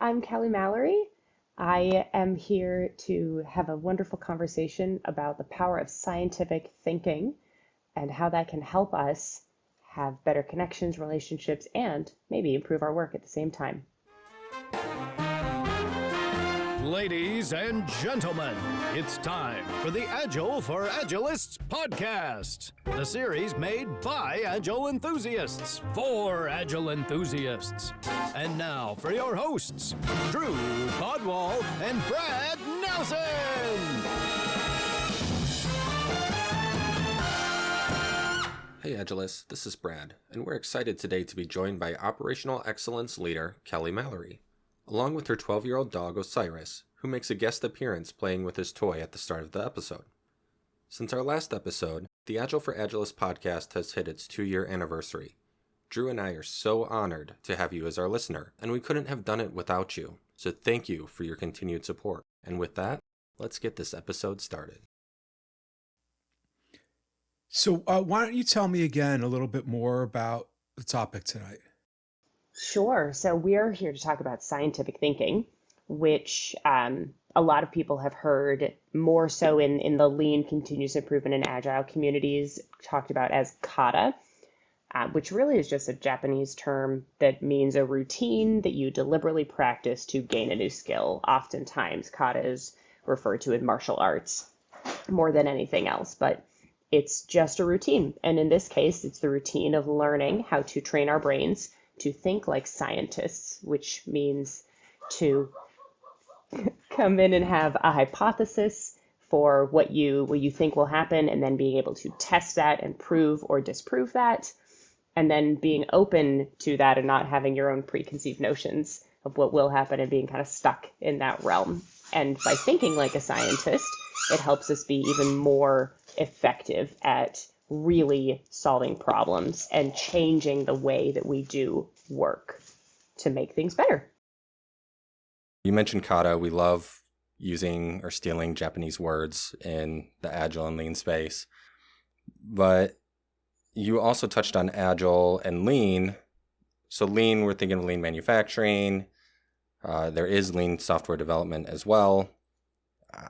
I'm Kelly Mallery. I am here to have a wonderful conversation about the power of scientific thinking and how that can help us have better connections, relationships, and maybe improve our work at the same time. Ladies and gentlemen, it's time for the Agile for Agilists Podcast, the series made by Agile enthusiasts for Agile enthusiasts. And now for your hosts, Drew Podwal and Brad Nelson. Hey Agilists, this is Brad, and we're excited today to be joined by Operational Excellence Leader Kelly Mallery, along with her 12-year-old dog Osiris, who makes a guest appearance playing with his toy at the start of the episode. Since our last episode, the Agile for Agilists podcast has hit its 2-year anniversary. Drew and I are so honored to have you as our listener, and we couldn't have done it without you, so thank you for your continued support. And with that, let's get this episode started. So why don't you tell me again a little bit more about the topic tonight? Sure. So we're here to talk about scientific thinking, which a lot of people have heard more so in the lean, continuous improvement, and agile communities talked about as kata, which really is just a Japanese term that means a routine that you deliberately practice to gain a new skill. Oftentimes, kata is referred to in martial arts more than anything else, but it's just a routine. And in this case, it's the routine of learning how to train our brains to think like scientists, which means to come in and have a hypothesis for what you think will happen, and then being able to test that and prove or disprove that, and then being open to that and not having your own preconceived notions of what will happen and being kind of stuck in that realm. And by thinking like a scientist, it helps us be even more effective at really solving problems and changing the way that we do work to make things better. You mentioned kata. We love using or stealing Japanese words in the agile and lean space. But you also touched on agile and lean. So lean, we're thinking of lean manufacturing. There is lean software development as well.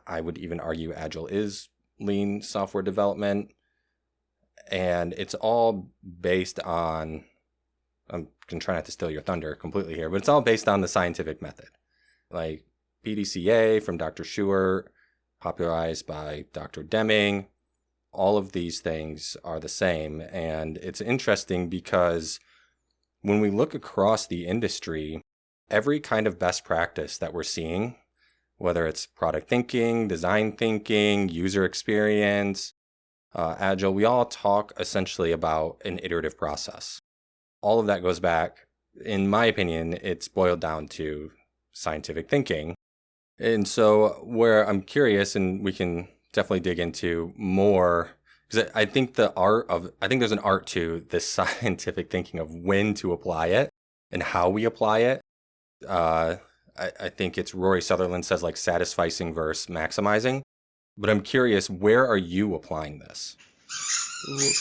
I would even argue agile is lean software development. And it's all based on, I'm going to try not to steal your thunder completely here, but it's all based on the scientific method. Like PDCA from Dr. Schuer, popularized by Dr. Deming. All of these things are the same. And it's interesting because when we look across the industry, every kind of best practice that we're seeing, whether it's product thinking, design thinking, user experience, Agile, we all talk essentially about an iterative process. All of that goes back, in my opinion, it's boiled down to scientific thinking. And so where I'm curious, and we can definitely dig into more, because I think there's an art to this scientific thinking of when to apply it and how we apply it. I think it's Rory Sutherland says like satisficing versus maximizing. But I'm curious, where are you applying this?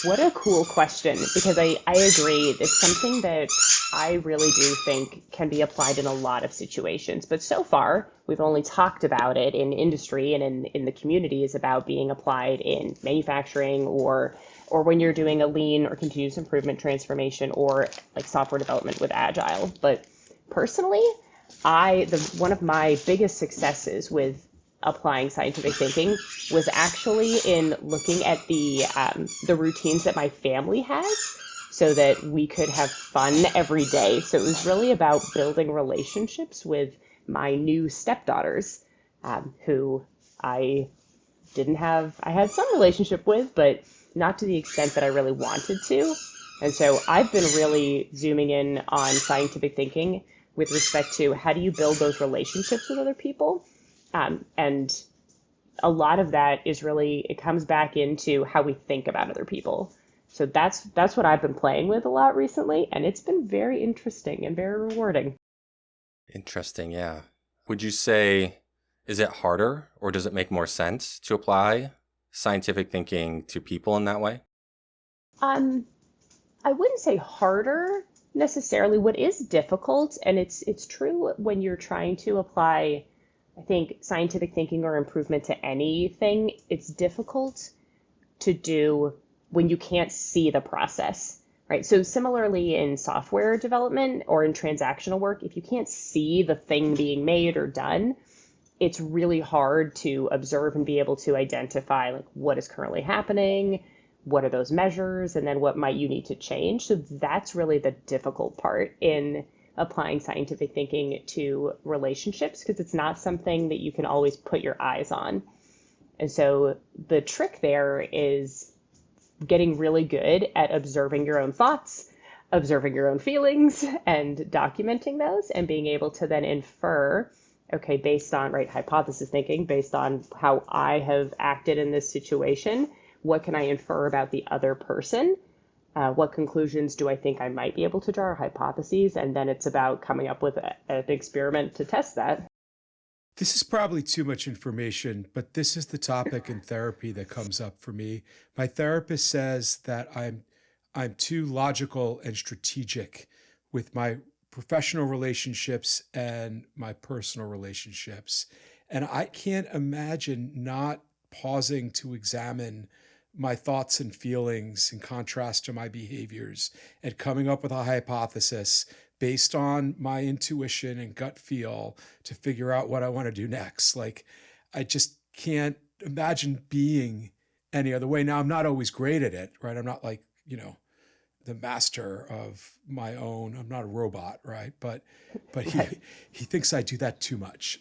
What a cool question, because I agree. It's something that I really do think can be applied in a lot of situations. But so far, we've only talked about it in industry and in the communities about being applied in manufacturing or when you're doing a lean or continuous improvement transformation or like software development with Agile. But personally, one of my biggest successes with applying scientific thinking was actually in looking at the routines that my family has so that we could have fun every day. So it was really about building relationships with my new stepdaughters, who I had some relationship with, but not to the extent that I really wanted to. And so I've been really zooming in on scientific thinking with respect to how do you build those relationships with other people. And a lot of that is really, it comes back into how we think about other people. So that's what I've been playing with a lot recently, and it's been very interesting and very rewarding. Interesting, yeah. Would you say, is it harder or does it make more sense to apply scientific thinking to people in that way? I wouldn't say harder, necessarily. What is difficult, and it's true when you're trying to apply, I think, scientific thinking or improvement to anything, it's difficult to do when you can't see the process, right? So similarly in software development or in transactional work, if you can't see the thing being made or done, it's really hard to observe and be able to identify like what is currently happening, what are those measures, and then what might you need to change. So that's really the difficult part in applying scientific thinking to relationships, because it's not something that you can always put your eyes on. And so the trick there is getting really good at observing your own thoughts, observing your own feelings, and documenting those, and being able to then infer, okay, based on, right, hypothesis thinking, based on how I have acted in this situation, what can I infer about the other person? What conclusions do I think I might be able to draw, or hypotheses? And then it's about coming up with an experiment to test that. This is probably too much information, but this is the topic in therapy that comes up for me. My therapist says that I'm too logical and strategic with my professional relationships and my personal relationships. And I can't imagine not pausing to examine my thoughts and feelings in contrast to my behaviors and coming up with a hypothesis based on my intuition and gut feel to figure out what I want to do next. Like, I just can't imagine being any other way. Now, I'm not always great at it, right? I'm not like, the master of my own. I'm not a robot, right? But he thinks I do that too much.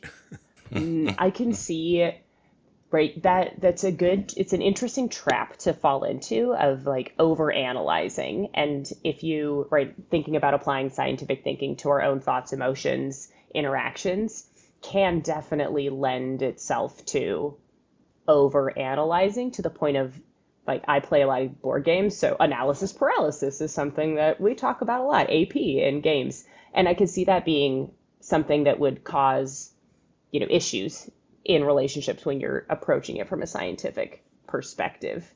I can see, right, it's an interesting trap to fall into of like over analyzing. And if you, right, thinking about applying scientific thinking to our own thoughts, emotions, interactions can definitely lend itself to over analyzing to the point of, like, I play a lot of board games, so analysis paralysis is something that we talk about a lot, AP in games. And I can see that being something that would cause, issues in relationships when you're approaching it from a scientific perspective.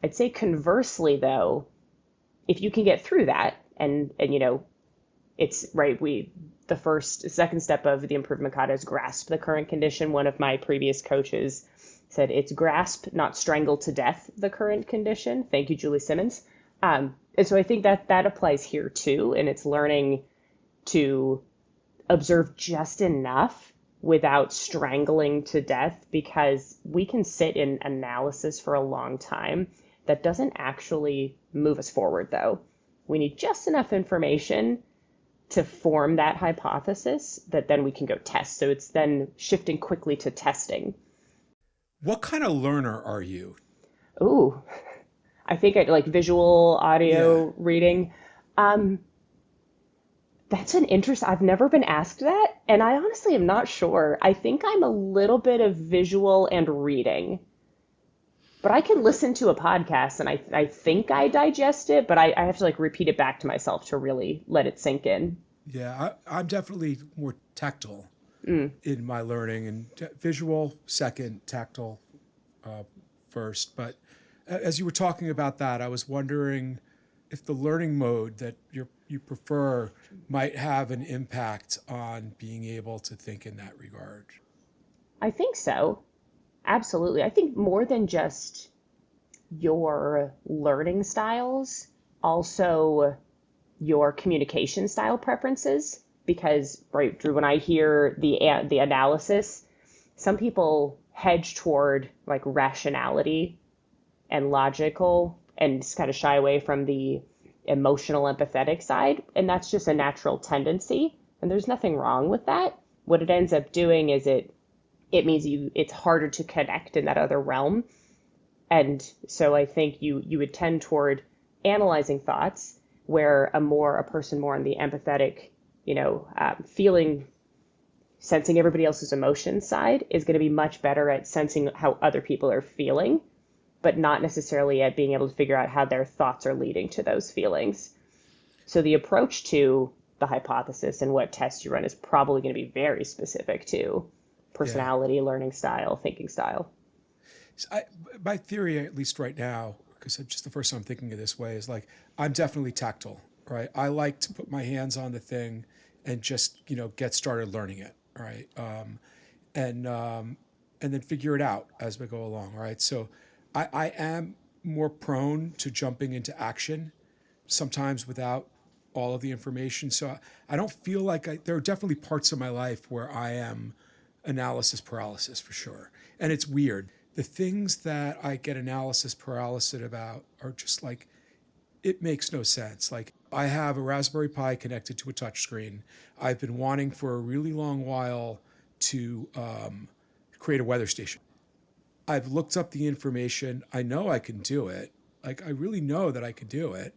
I'd say conversely, though, if you can get through that, and it's right, the second step of the improvement kata is grasp the current condition. One of my previous coaches said it's grasp, not strangle to death the current condition. Thank you, Julie Simmons. And so I think that applies here too, and it's learning to observe just enough without strangling to death, because we can sit in analysis for a long time that doesn't actually move us forward, though. We need just enough information to form that hypothesis that then we can go test. So it's then shifting quickly to testing. What kind of learner are you? Ooh, I think I like visual, audio, reading. That's an interest. I've never been asked that, and I honestly am not sure. I think I'm a little bit of visual and reading, but I can listen to a podcast and I think I digest it, but I have to like repeat it back to myself to really let it sink in. Yeah, I'm definitely more tactile in my learning, and visual second, tactile first. But as you were talking about that, I was wondering if the learning mode that you prefer might have an impact on being able to think in that regard. I think so. Absolutely. I think more than just your learning styles, also your communication style preferences. Because, right, Drew, when I hear the analysis, some people hedge toward like rationality and logical and just kind of shy away from the emotional, empathetic side. And that's just a natural tendency. And there's nothing wrong with that. What it ends up doing is it means it's harder to connect in that other realm. And so I think you would tend toward analyzing thoughts, where a person more on the empathetic, feeling, sensing everybody else's emotion side is going to be much better at sensing how other people are feeling, but not necessarily at being able to figure out how their thoughts are leading to those feelings. So the approach to the hypothesis and what tests you run is probably going to be very specific to personality, learning style, thinking style. So my theory, at least right now, because it's just the first time I'm thinking of this way, is like I'm definitely tactile, right? I like to put my hands on the thing and just, get started learning it, right? And then figure it out as we go along, right? So I am more prone to jumping into action, sometimes without all of the information. So I don't feel like there are definitely parts of my life where I am analysis paralysis for sure. And it's weird. The things that I get analysis paralysis about are just like, it makes no sense. Like, I have a Raspberry Pi connected to a touchscreen. I've been wanting for a really long while to create a weather station. I've looked up the information. I know I can do it. Like, I really know that I can do it,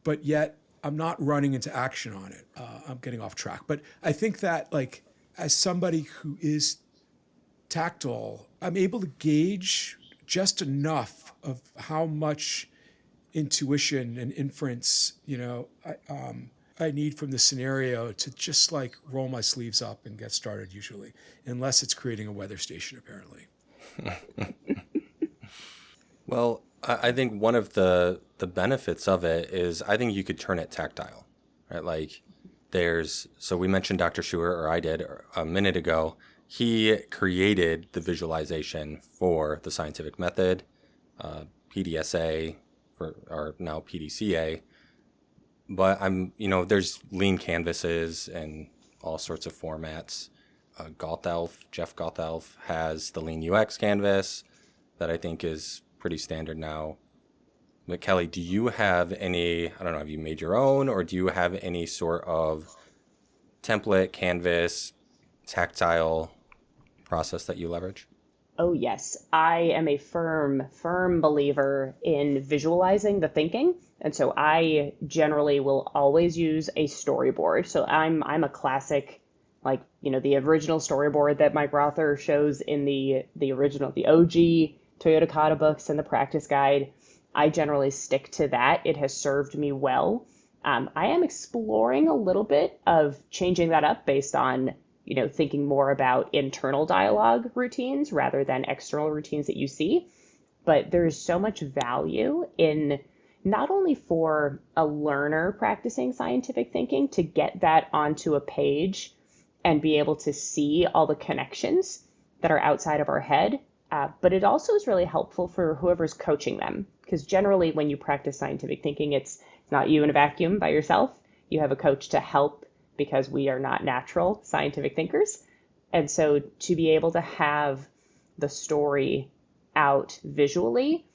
but yet I'm not running into action on it. I'm getting off track. But I think that, like, as somebody who is tactile, I'm able to gauge just enough of how much intuition and inference, I need from the scenario to just like roll my sleeves up and get started usually, unless it's creating a weather station, apparently. Well, I think one of the benefits of it is I think you could turn it tactile, right? Like so we mentioned Dr. Schuer, or I did a minute ago. He created the visualization for the scientific method, PDSA, or now PDCA. But there's lean canvases and all sorts of formats. Jeff Gothelf has the lean UX canvas that I think is pretty standard now. But Kelly, do you have any, I don't know, have you made your own, or do you have any sort of template, canvas, tactile process that you leverage? Oh, yes. I am a firm believer in visualizing the thinking. And so I generally will always use a storyboard. So I'm a classic, like, the original storyboard that Mike Rother shows in the OG Toyota Kata books and the practice guide. I generally stick to that. It has served me well. I am exploring a little bit of changing that up based on thinking more about internal dialogue routines rather than external routines that you see. But there's so much value in not only for a learner practicing scientific thinking to get that onto a page and be able to see all the connections that are outside of our head, but it also is really helpful for whoever's coaching them. Because generally when you practice scientific thinking, it's not you in a vacuum by yourself. You have a coach to help, because we are not natural scientific thinkers. And so to be able to have the story out visually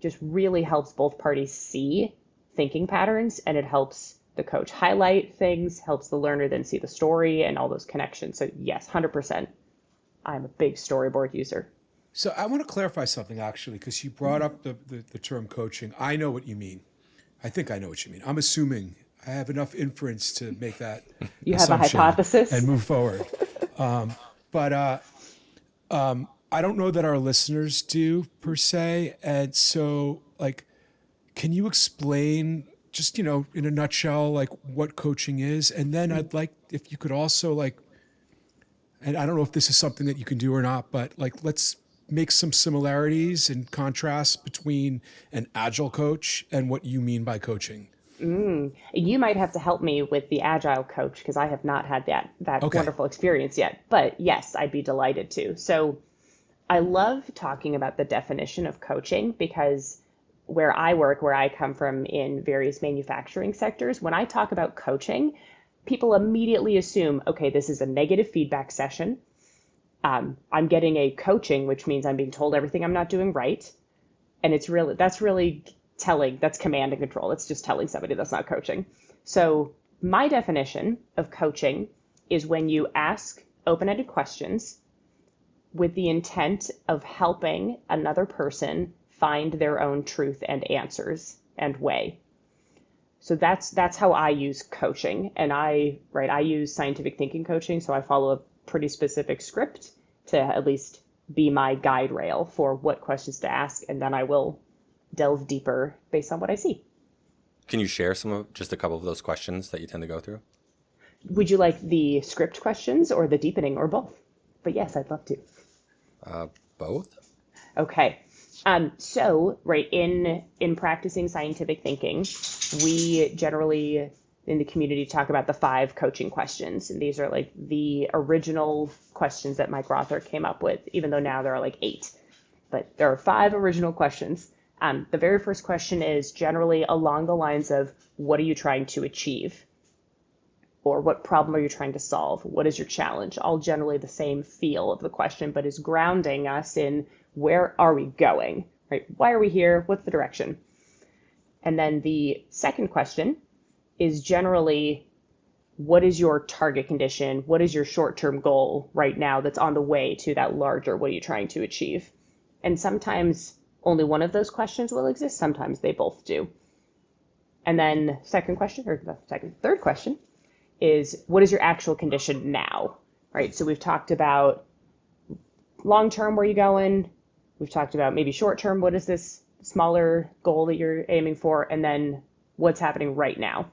just really helps both parties see thinking patterns, and it helps the coach highlight things, helps the learner then see the story and all those connections. So yes, 100%. I'm a big storyboard user. So I want to clarify something, actually, because you brought up the term coaching. I know what you mean. I think I know what you mean. I'm assuming I have enough inference to make that you have a hypothesis and move forward. But I don't know that our listeners do per se. And so, like, can you explain just, in a nutshell, like what coaching is? And then I'd like if you could also, like, and I don't know if this is something that you can do or not, but like, let's make some similarities and contrasts between an Agile coach and what you mean by coaching. You might have to help me with the Agile coach, because I have not had that Okay. wonderful experience yet. But yes, I'd be delighted to. So I love talking about the definition of coaching, because where I work, where I come from in various manufacturing sectors, when I talk about coaching, people immediately assume, okay, this is a negative feedback session. I'm getting a coaching, which means I'm being told everything I'm not doing right. And that's really telling. That's command and control. It's just telling somebody that's not coaching. So my definition of coaching is when you ask open-ended questions with the intent of helping another person find their own truth and answers and way. So that's how I use coaching. And I use scientific thinking coaching. So I follow a pretty specific script to at least be my guide rail for what questions to ask. And then I will delve deeper based on what I see. Can you share just a couple of those questions that you tend to go through? Would you like the script questions or the deepening, or both? But yes, I'd love to. Both. Okay. So in practicing scientific thinking, we generally in the community talk about the 5 coaching questions. And these are like the original questions that Mike Rother came up with, even though now there are like 8. But there are 5 original questions. The very first question is generally along the lines of, what are you trying to achieve? Or what problem are you trying to solve? What is your challenge? All generally the same feel of the question, but is grounding us in, where are we going, right? Why are we here? What's the direction? And then the second question is generally, what is your target condition? What is your short-term goal right now that's on the way to that larger, what are you trying to achieve? And sometimes only one of those questions will exist. Sometimes they both do. And then third question is, what is your actual condition now, right? So we've talked about long-term, where are you going? We've talked about maybe short-term, what is this smaller goal that you're aiming for? And then what's happening right now?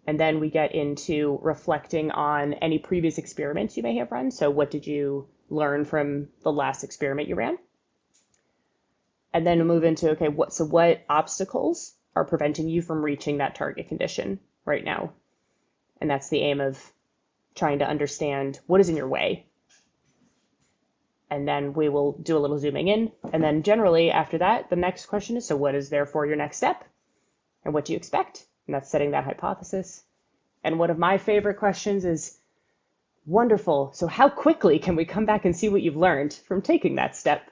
And then we get into reflecting on any previous experiments you may have run. So what did you learn from the last experiment you ran? And then we'll move into, okay, what obstacles are preventing you from reaching that target condition right now? And that's the aim of trying to understand what is in your way. And then we will do a little zooming in. And then generally after that, the next question is, so what is therefore your next step? And what do you expect? And that's setting that hypothesis. And one of my favorite questions is, wonderful, so how quickly can we come back and see what you've learned from taking that step?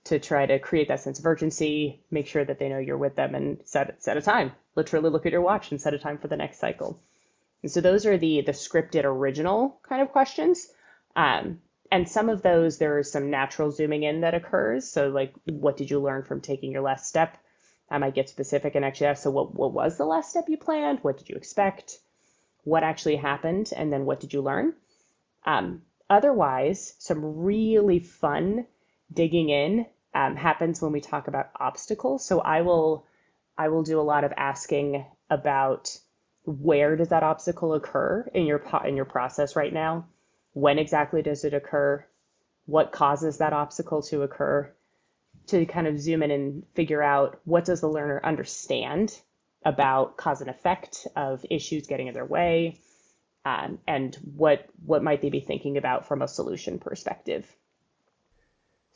To try to create that sense of urgency, make sure that they know you're with them, and set a time. Literally look at your watch and set a time for the next cycle. And so those are the scripted original kind of questions. And some of those, there is some natural zooming in that occurs. So like, what did you learn from taking your last step? I might get specific and actually ask, so what was the last step you planned? What did you expect? What actually happened? And then what did you learn? Otherwise, some really fun digging in happens when we talk about obstacles. So I will do a lot of asking about, where does that obstacle occur in your process right now? When exactly does it occur? What causes that obstacle to occur? To kind of zoom in and figure out, what does the learner understand about cause and effect of issues getting in their way, and what might they be thinking about from a solution perspective.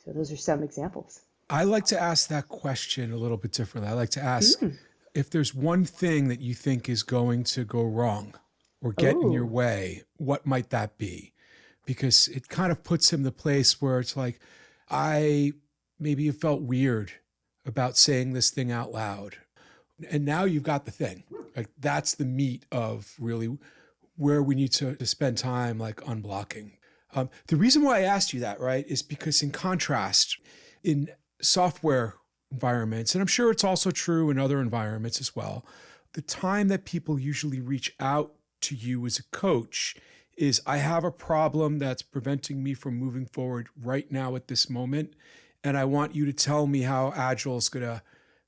So those are some examples. I like to ask that question a little bit differently. I like to ask, if there's one thing that you think is going to go wrong or get in your way, what might that be? Because it kind of puts him in the place where it's like, maybe you felt weird about saying this thing out loud. And now you've got the thing. Like, that's the meat of really where we need to spend time, like, unblocking. The reason why I asked you that, right, is because in contrast, in software environments, and I'm sure it's also true in other environments as well, the time that people usually reach out to you as a coach is, I have a problem that's preventing me from moving forward right now at this moment, and I want you to tell me how Agile is going to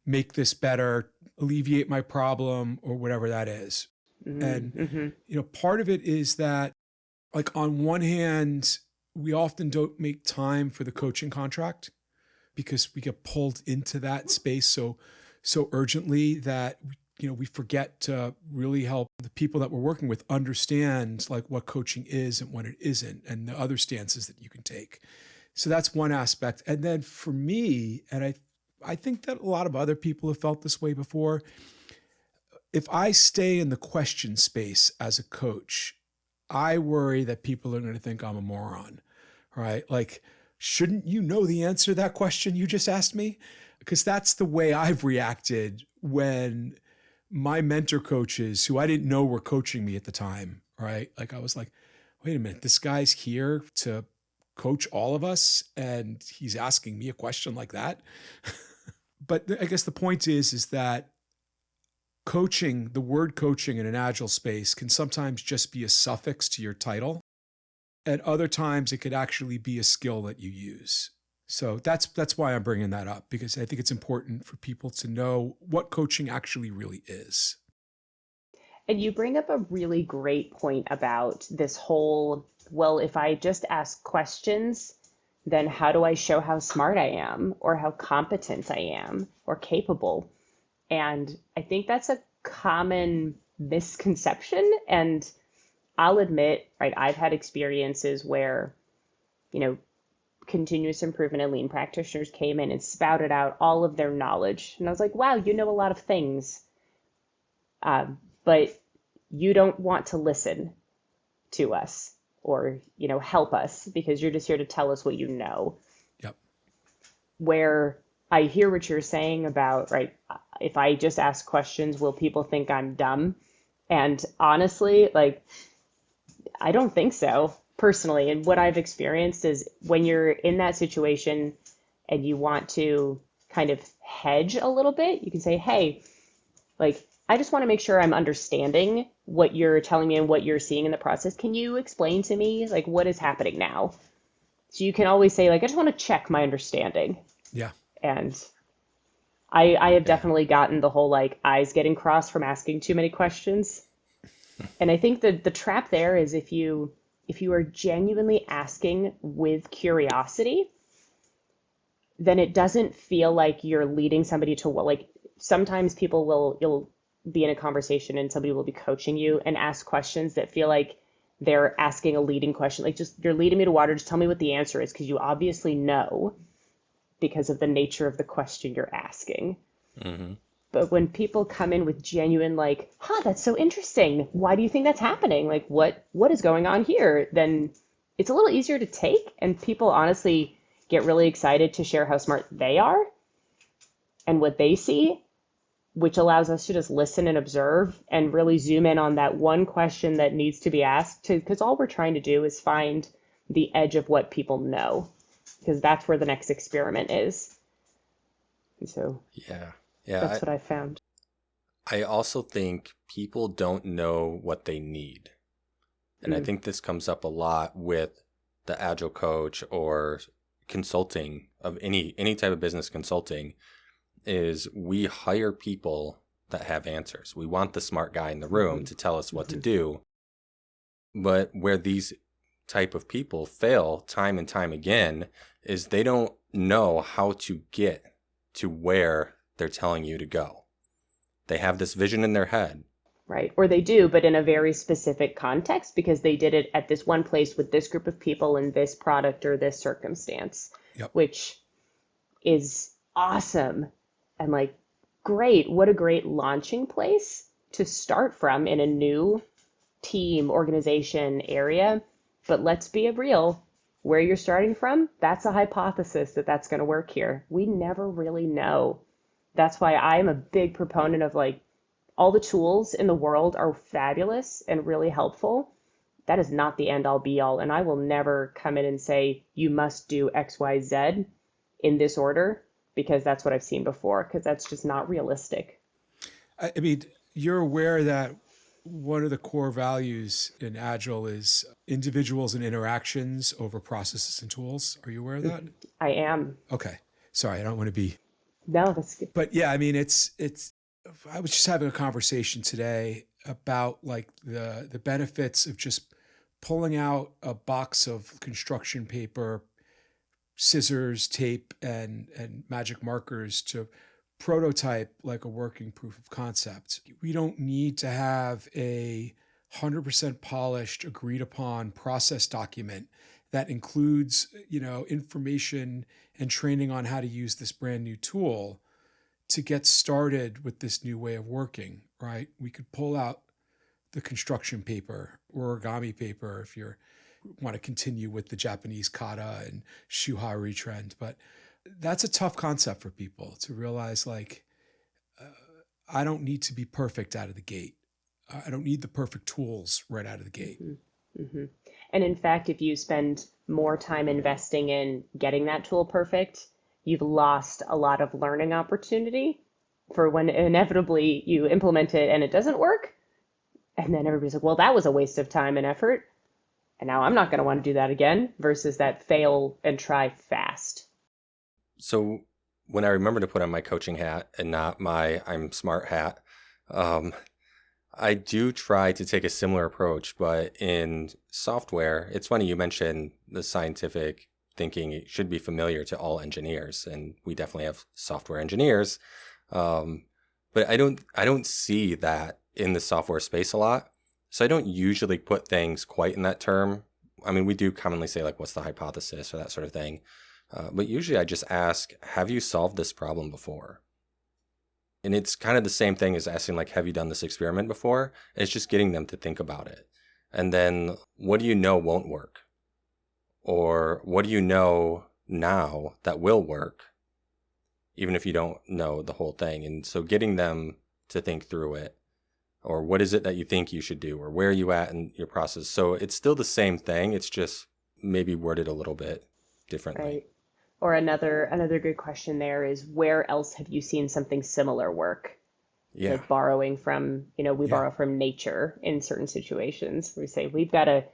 make this better, alleviate my problem, or whatever that is. And, part of it is that, like, on one hand, we often don't make time for the coaching contract because we get pulled into that space so urgently that, we forget to really help the people that we're working with understand, like, what coaching is and what it isn't, and the other stances that you can take. So that's one aspect. And then for me, and I think that a lot of other people have felt this way before, if I stay in the question space as a coach, I worry that people are going to think I'm a moron, right? Like, shouldn't you know the answer to that question you just asked me? Because that's the way I've reacted when my mentor coaches, who I didn't know were coaching me at the time, right? Like, I was like, wait a minute, this guy's here to coach all of us, and he's asking me a question like that. But I guess the point is that coaching, the word coaching in an Agile space can sometimes just be a suffix to your title. At other times, it could actually be a skill that you use. So that's why I'm bringing that up, because I think it's important for people to know what coaching actually really is. And you bring up a really great point about this whole, well, if I just ask questions, then how do I show how smart I am, or how competent I am, or capable? And I think that's a common misconception. And I'll admit, right, I've had experiences where, you know, continuous improvement and lean practitioners came in and spouted out all of their knowledge. And I was like, wow, you know a lot of things, but you don't want to listen to us or, you know, help us because you're just here to tell us what you know. Yep. Where I hear what you're saying about, right, if I just ask questions, will people think I'm dumb? And honestly, like, I don't think so personally. And what I've experienced is when you're in that situation and you want to kind of hedge a little bit, you can say, hey, like, I just want to make sure I'm understanding what you're telling me and what you're seeing in the process. Can you explain to me, like, what is happening now? So you can always say, like, I just want to check my understanding. Yeah. And I have definitely gotten the whole, like, eyes getting crossed from asking too many questions. And I think that the trap there is if you are genuinely asking with curiosity, then it doesn't feel like you're leading somebody to what, like, sometimes you'll be in a conversation and somebody will be coaching you and ask questions that feel like they're asking a leading question. Like, just, you're leading me to water. Just tell me what the answer is, because you obviously know because of the nature of the question you're asking. Mm-hmm. But when people come in with genuine, like, that's so interesting. Why do you think that's happening? Like, what is going on here? Then it's a little easier to take. And people honestly get really excited to share how smart they are and what they see, which allows us to just listen and observe and really zoom in on that one question that needs to be asked, because all we're trying to do is find the edge of what people know, because that's where the next experiment is. And so that's what I found. I also think people don't know what they need. And I think this comes up a lot with the Agile coach or consulting of any type of business consulting, is we hire people that have answers. We want the smart guy in the room to tell us what to do. But where these type of people fail time and time again is they don't know how to get to where they're telling you to go. They have this vision in their head. Right. Or they do, but in a very specific context, because they did it at this one place with this group of people in this product or this circumstance, which is awesome. And like, great. What a great launching place to start from in a new team, organization, area. But let's be real. Where you're starting from, that's a hypothesis that's going to work here. We never really know. That's why I'm a big proponent of, like, all the tools in the world are fabulous and really helpful. That is not the end all be all. And I will never come in and say, you must do X, Y, Z in this order, because that's what I've seen before, because that's just not realistic. I mean, you're aware that one of the core values in Agile is individuals and interactions over processes and tools. Are you aware of that? I am. Okay. Sorry, I don't want to be. No, that's good. But yeah, I mean, it's. I was just having a conversation today about like the benefits of just pulling out a box of construction paper, scissors, tape, and magic markers to prototype like a working proof of concept. We don't need to have a 100% polished, agreed upon process document that includes, information and training on how to use this brand new tool to get started with this new way of working, right? We could pull out the construction paper or origami paper if you want to continue with the Japanese kata and shuhari trend. But that's a tough concept for people to realize, like, I don't need to be perfect out of the gate. I don't need the perfect tools right out of the gate. Mm-hmm. Mm-hmm. And in fact, if you spend more time investing in getting that tool perfect, you've lost a lot of learning opportunity for when inevitably you implement it and it doesn't work. And then everybody's like, well, that was a waste of time and effort. And now I'm not going to want to do that again, versus that fail and try fast. So when I remember to put on my coaching hat and not my I'm smart hat, I do try to take a similar approach. But in software, it's funny you mentioned the scientific thinking. It should be familiar to all engineers, and we definitely have software engineers. But I don't see that in the software space a lot. So I don't usually put things quite in that term. I mean, we do commonly say like, what's the hypothesis or that sort of thing. But usually I just ask, have you solved this problem before? And it's kind of the same thing as asking like, have you done this experiment before? It's just getting them to think about it. And then what do you know won't work? Or what do you know now that will work, even if you don't know the whole thing? And so getting them to think through it. Or what is it that you think you should do? Or where are you at in your process? So it's still the same thing. It's just maybe worded a little bit differently. Right. Or another good question there is, where else have you seen something similar work? Yeah. Like borrowing from, borrow from nature in certain situations. We say, we've got to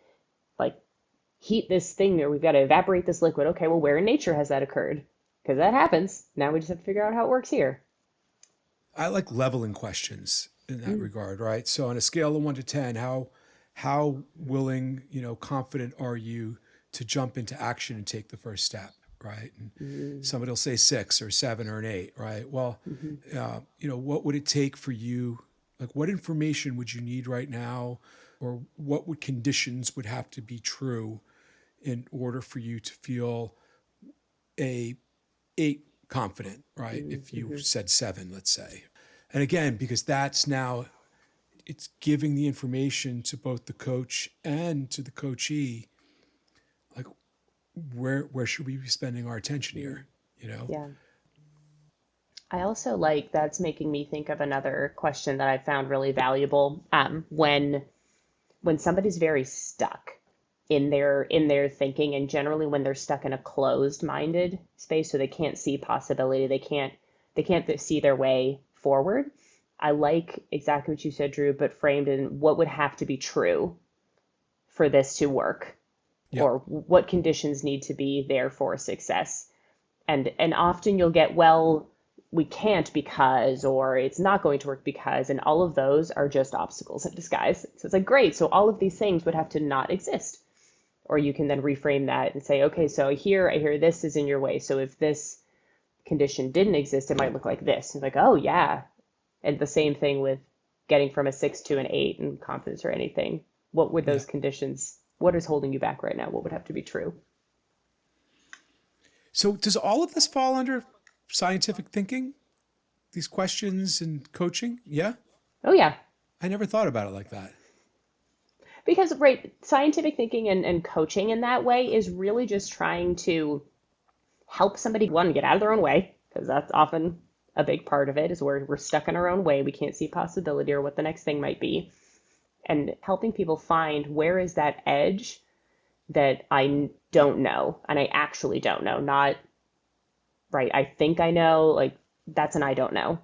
like heat this thing, or we've got to evaporate this liquid. Okay, well, where in nature has that occurred? Because that happens. Now we just have to figure out how it works here. I like leveling questions in that regard, right? So on a scale of 1 to 10, how willing, confident are you to jump into action and take the first step, right? And somebody will say 6 or 7 or an 8, right? Well, what would it take for you? Like, what information would you need right now, or what conditions would have to be true in order for you to feel a 8 confident, right? If you said 7, let's say. And again, because that's now, it's giving the information to both the coach and to the coachee, like, where should we be spending our attention here, Yeah. I also like, that's making me think of another question that I found really valuable. When somebody's very stuck in their thinking, and generally when they're stuck in a closed-minded space, so they can't see possibility, they can't see their way forward. I like exactly what you said, Drew, but framed in what would have to be true for this to work, or what conditions need to be there for success. And often you'll get, well, we can't because, or it's not going to work because, and all of those are just obstacles in disguise. So it's like, great, so all of these things would have to not exist. Or you can then reframe that and say, okay, so I hear this is in your way. So if this condition didn't exist, it might look like this. It's like, oh yeah. And the same thing with getting from a 6 to an 8 in confidence or anything. What would those conditions, what is holding you back right now? What would have to be true? So does all of this fall under scientific thinking? These questions and coaching? Yeah? Oh yeah. I never thought about it like that. Because, right, scientific thinking and coaching in that way is really just trying to help somebody, one, get out of their own way, because that's often a big part of it, is where we're stuck in our own way. We can't see possibility or what the next thing might be. And helping people find, where is that edge that I don't know, and I actually don't know. Not, right, I think I know, like, that's an I don't know.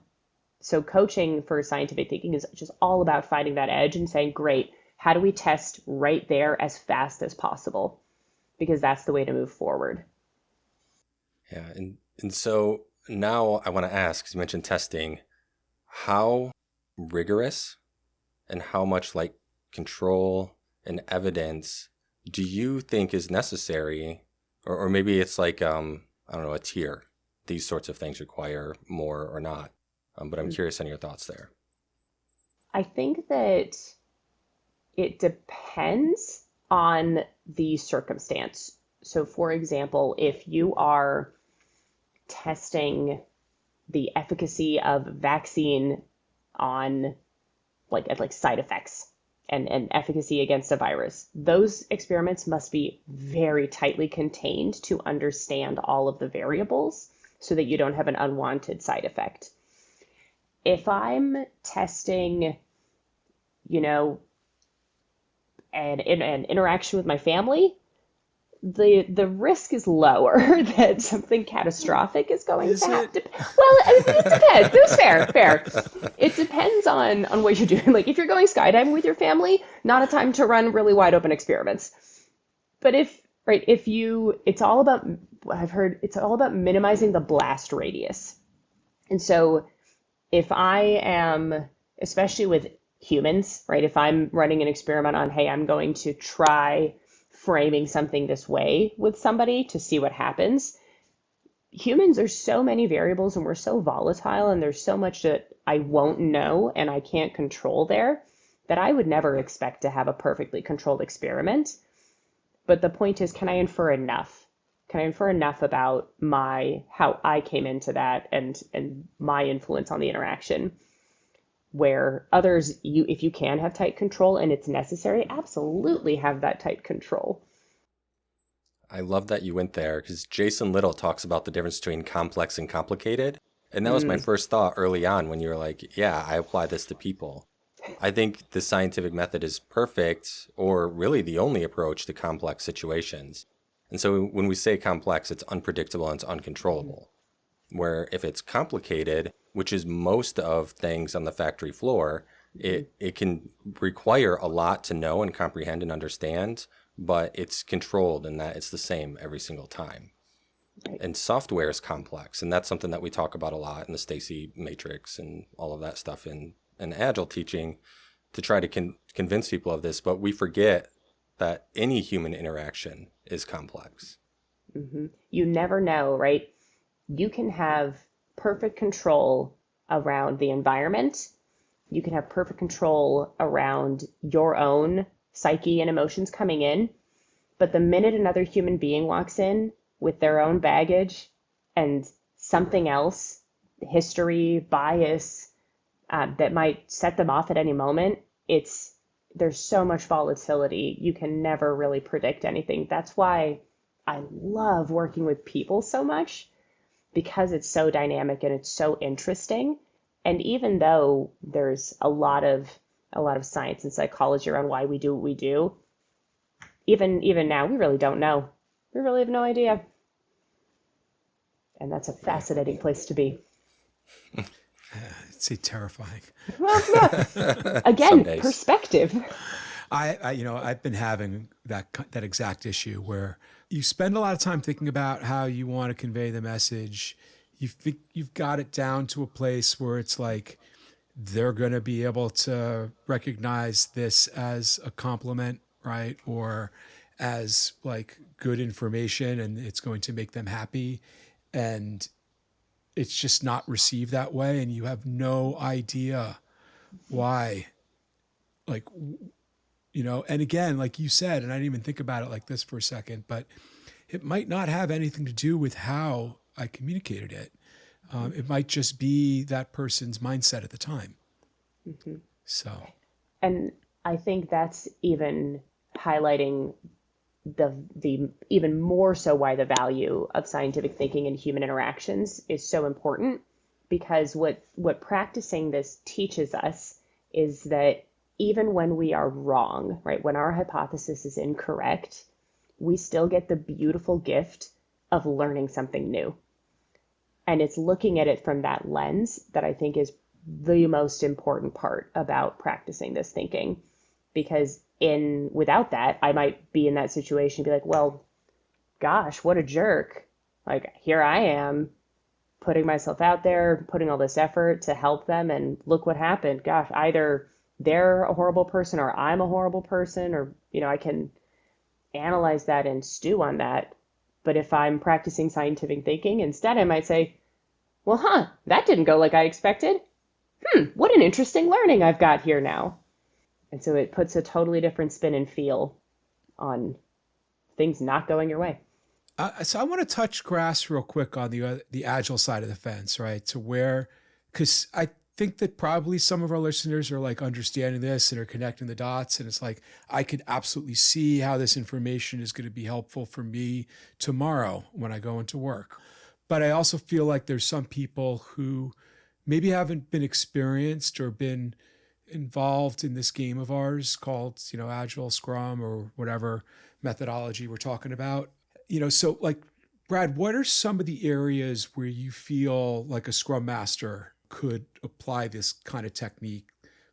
So coaching for scientific thinking is just all about finding that edge and saying, great, how do we test right there as fast as possible? Because that's the way to move forward. Yeah. And so now I want to ask, because you mentioned testing, how rigorous and how much like control and evidence do you think is necessary? Or maybe it's like, I don't know, a tier. These sorts of things require more or not. But I'm curious on your thoughts there. I think that it depends on the circumstance. So for example, if you are testing the efficacy of vaccine on like side effects and efficacy against a virus, those experiments must be very tightly contained to understand all of the variables so that you don't have an unwanted side effect. If I'm testing, an interaction with my family, the risk is lower that something catastrophic is going to happen. Well, it depends. It was fair. It depends on what you're doing. Like if you're going skydiving with your family, not a time to run really wide open experiments. But it's all about, I've heard, it's all about minimizing the blast radius. And so if I am, especially with humans, right? If I'm running an experiment on, hey, I'm going to try framing something this way with somebody to see what happens, humans are so many variables and we're so volatile and there's so much that I won't know and I can't control there that I would never expect to have a perfectly controlled experiment. But the point is, can I infer enough? Can I infer enough about how I came into that and my influence on the interaction? Where others, if you can have tight control and it's necessary, absolutely have that tight control. I love that you went there because Jason Little talks about the difference between complex and complicated. And that was my first thought early on when you were like, yeah, I apply this to people. I think the scientific method is perfect, or really the only approach to complex situations. And so when we say complex, it's unpredictable and it's uncontrollable. Where if it's complicated, which is most of things on the factory floor, it can require a lot to know and comprehend and understand, but it's controlled in that it's the same every single time. Right. And software is complex, and that's something that we talk about a lot in the Stacy Matrix and all of that stuff in Agile teaching to try to convince people of this, but we forget that any human interaction is complex. Mm-hmm. You never know, right? You can have perfect control around the environment. You can have perfect control around your own psyche and emotions coming in. But the minute another human being walks in with their own baggage and something else, history, bias, that might set them off at any moment, there's so much volatility. You can never really predict anything. That's why I love working with people so much, because it's so dynamic and it's so interesting. And even though there's a lot of science and psychology around why we do what we do, even now we really don't know. We really have no idea. And that's a fascinating place to be. It's terrifying. Well, again, perspective. I've been having that exact issue where you spend a lot of time thinking about how you want to convey the message. You think you've got it down to a place where it's like they're going to be able to recognize this as a compliment, right? Or as like good information, and it's going to make them happy. And it's just not received that way. And you have no idea why. Like, and again, like you said, and I didn't even think about it like this for a second, but it might not have anything to do with how I communicated it. It might just be that person's mindset at the time. Mm-hmm. So, and I think that's even highlighting the even more so why the value of scientific thinking and human interactions is so important, because what practicing this teaches us is that even when we are wrong, right, when our hypothesis is incorrect, we still get the beautiful gift of learning something new. And it's looking at it from that lens that I think is the most important part about practicing this thinking. Because without that, I might be in that situation and be like, well, gosh, what a jerk. Like, here I am putting myself out there, putting all this effort to help them, and look what happened. Gosh, either they're a horrible person or I'm a horrible person, or, I can analyze that and stew on that. But if I'm practicing scientific thinking, instead I might say, well, that didn't go like I expected. What an interesting learning I've got here now. And so it puts a totally different spin and feel on things not going your way. So I want to touch grass real quick on the Agile side of the fence, right? Because I think that probably some of our listeners are like understanding this and are connecting the dots. And it's like, I could absolutely see how this information is going to be helpful for me tomorrow when I go into work. But I also feel like there's some people who maybe haven't been experienced or been involved in this game of ours called, Agile, Scrum, or whatever methodology we're talking about. So like, Brad, what are some of the areas where you feel like a Scrum Master could apply this kind of technique,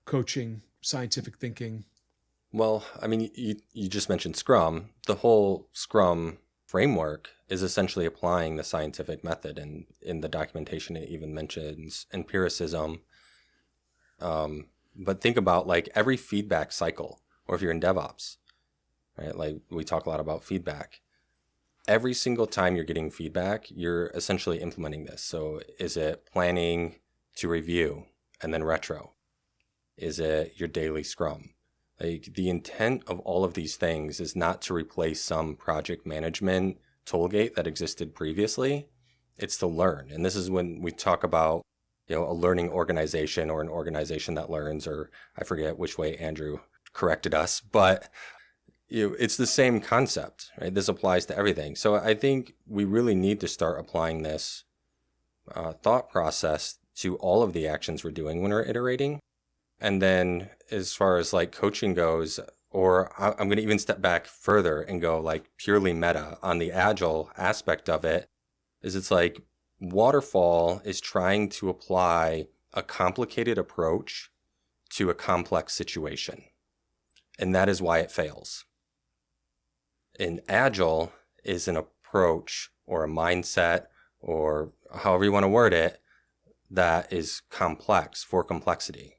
coaching, scientific thinking? Well, I mean, you just mentioned Scrum. The whole Scrum framework is essentially applying the scientific method, and in the documentation it even mentions empiricism. But think about like every feedback cycle, or if you're in DevOps, right? Like we talk a lot about feedback. every single time you're getting feedback, you're essentially implementing this. So is it planning to review and then retro? Is it your daily scrum? Like, the intent of all of these things is not to replace some project management tollgate that existed previously. It's to learn. And this is when we talk about, a learning organization or an organization that learns, or I forget which way Andrew corrected us, but it's the same concept, right? This applies to everything. So I think we really need to start applying this thought process to all of the actions we're doing when we're iterating. And then as far as like coaching goes, or I'm going to even step back further and go like purely meta on the Agile aspect of it, is it's like waterfall is trying to apply a complicated approach to a complex situation. And that is why it fails. And Agile is an approach or a mindset, or however you want to word it, that is complex for complexity.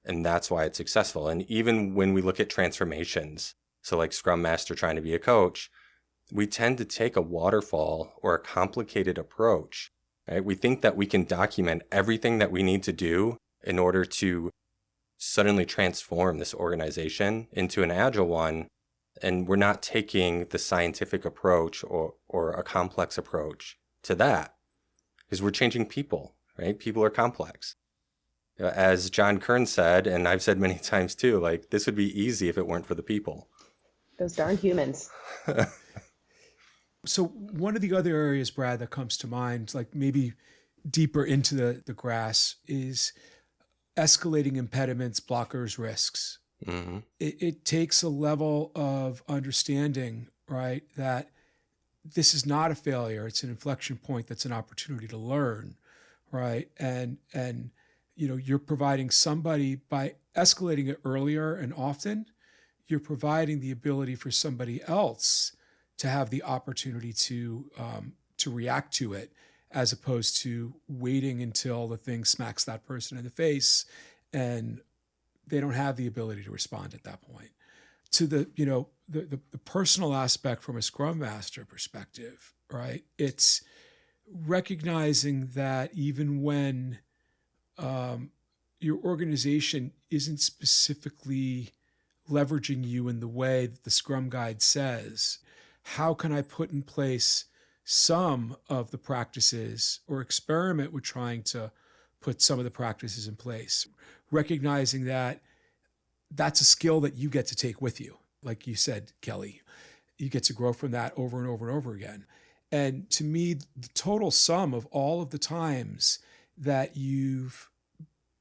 And that's why it's successful. And even when we look at transformations, so like Scrum Master trying to be a coach, we tend to take a waterfall or a complicated approach, right? We think that we can document everything that we need to do in order to suddenly transform this organization into an Agile one. And we're not taking the scientific approach or a complex approach to that, because we're changing people, right? People are complex. As John Kern said, and I've said many times too, like, this would be easy if it weren't for the people. Those darn humans. So one of the other areas, Brad, that comes to mind, like maybe deeper into the grass, is escalating impediments, blockers, risks. Mm-hmm. It takes a level of understanding, right, that this is not a failure. It's an inflection point. That's an opportunity to learn, right? And you're providing somebody, by escalating it earlier and often, you're providing the ability for somebody else to have the opportunity to react to it, as opposed to waiting until the thing smacks that person in the face and they don't have the ability to respond at that point. To the personal aspect from a Scrum Master perspective, right? It's recognizing that even when your organization isn't specifically leveraging you in the way that the Scrum Guide says, how can I put in place some of the practices, or experiment with trying to put some of the practices in place, recognizing that that's a skill that you get to take with you. Like you said, Kelly, you get to grow from that over and over and over again. And to me, the total sum of all of the times that you've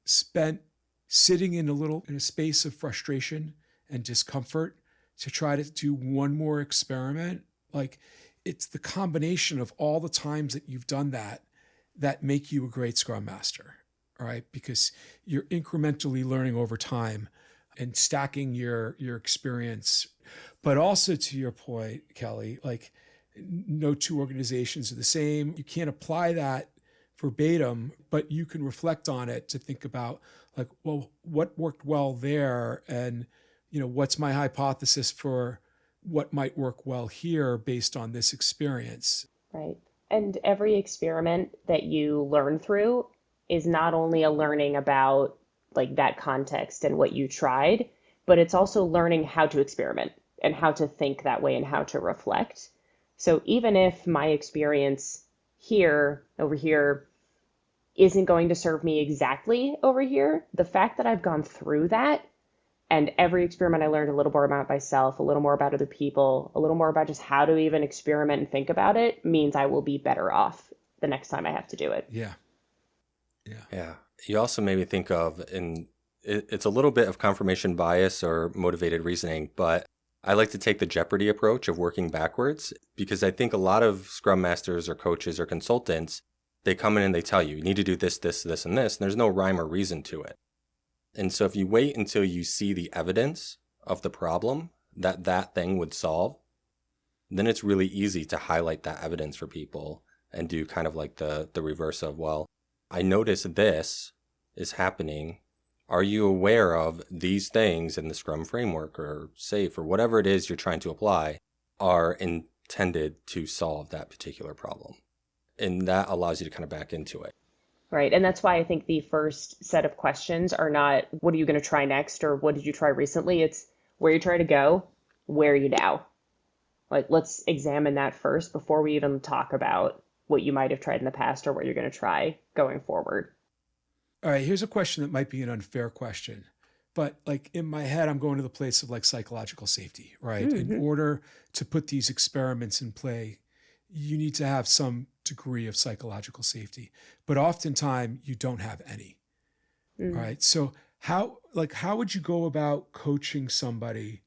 spent sitting in a space of frustration and discomfort to try to do one more experiment, like, it's the combination of all the times that you've done that make you a great Scrum Master, all right? Because you're incrementally learning over time and stacking your experience. But also, to your point, Kelly, like, no two organizations are the same. You can't apply that verbatim, but you can reflect on it to think about, like, well, what worked well there, and what's my hypothesis for what might work well here based on this experience. Right. And every experiment that you learn through is not only a learning about like that context and what you tried, but it's also learning how to experiment and how to think that way and how to reflect. So even if my experience over here isn't going to serve me exactly over here, the fact that I've gone through that, and every experiment I learned a little more about myself, a little more about other people, a little more about just how to even experiment and think about it, means I will be better off the next time I have to do it. Yeah. You also made me think of, and it's a little bit of confirmation bias or motivated reasoning, but I like to take the Jeopardy approach of working backwards, because I think a lot of Scrum Masters or coaches or consultants, they come in and they tell you, you need to do this, this, this, and this, and there's no rhyme or reason to it. And so if you wait until you see the evidence of the problem that thing would solve, then it's really easy to highlight that evidence for people and do kind of like the reverse of, well, I notice this is happening. Are you aware of these things in the Scrum framework or SAFe or whatever it is you're trying to apply are tended to solve that particular problem. And that allows you to kind of back into it. Right. And that's why I think the first set of questions are not, what are you going to try next? Or what did you try recently? It's where you try to go, where are you now? Like, let's examine that first before we even talk about what you might have tried in the past or what you're going to try going forward. All right, here's a question that might be an unfair question, but like in my head, I'm going to the place of like psychological safety, right? In order to put these experiments in play, you need to have some degree of psychological safety, but oftentimes you don't have any, right? So how would you go about coaching somebody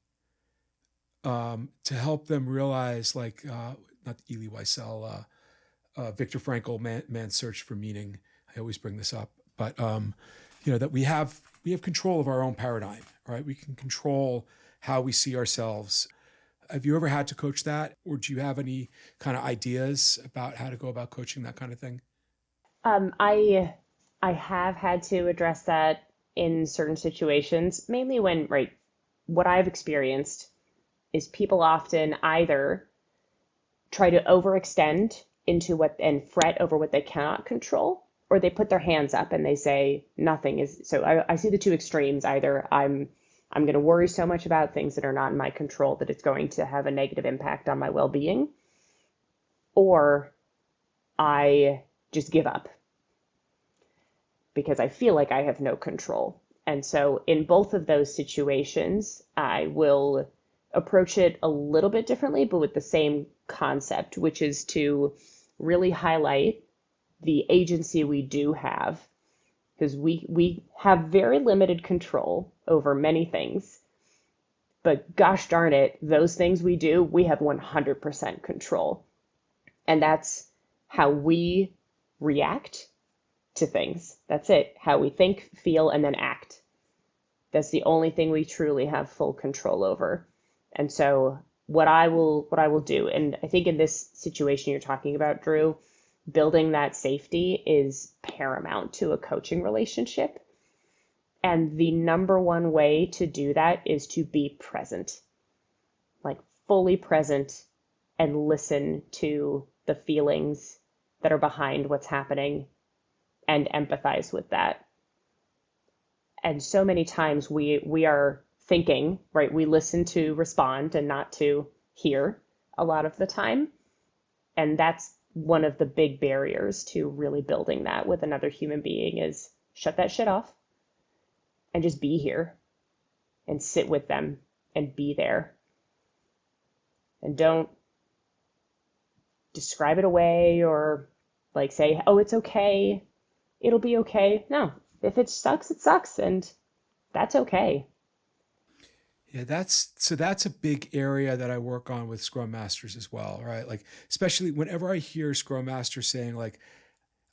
to help them realize, like, not Elie Wiesel, Viktor Frankl, Man's Search for Meaning. I always bring this up, but that we have control of our own paradigm, right? We can control how we see ourselves. Have you ever had to coach that, or do you have any kind of ideas about how to go about coaching that kind of thing? I have had to address that in certain situations, mainly when, right, what I've experienced is people often either try to overextend into what and fret over what they cannot control, or they put their hands up and they say nothing is. So I see the two extremes. Either I'm going to worry so much about things that are not in my control that it's going to have a negative impact on my well-being, or I just give up because I feel like I have no control. And so in both of those situations, I will approach it a little bit differently, but with the same concept, which is to really highlight the agency we do have, because we have very limited control over many things. But gosh darn it, those things we do, we have 100% control. And that's how we react to things. That's it. How we think, feel, and then act. That's the only thing we truly have full control over. And so what I will do, and I think in this situation you're talking about, Drew, building that safety is paramount to a coaching relationship. And the number one way to do that is to be present, like fully present, and listen to the feelings that are behind what's happening and empathize with that. And so many times we are thinking, right? We listen to respond and not to hear a lot of the time. And that's one of the big barriers to really building that with another human being is shut that shit off and just be here and sit with them and be there. And don't describe it away or like say, oh, it's okay. It'll be okay. No, if it sucks, it sucks. And that's okay. Yeah, that's a big area that I work on with Scrum Masters as well, right? Like, especially whenever I hear Scrum Masters saying like,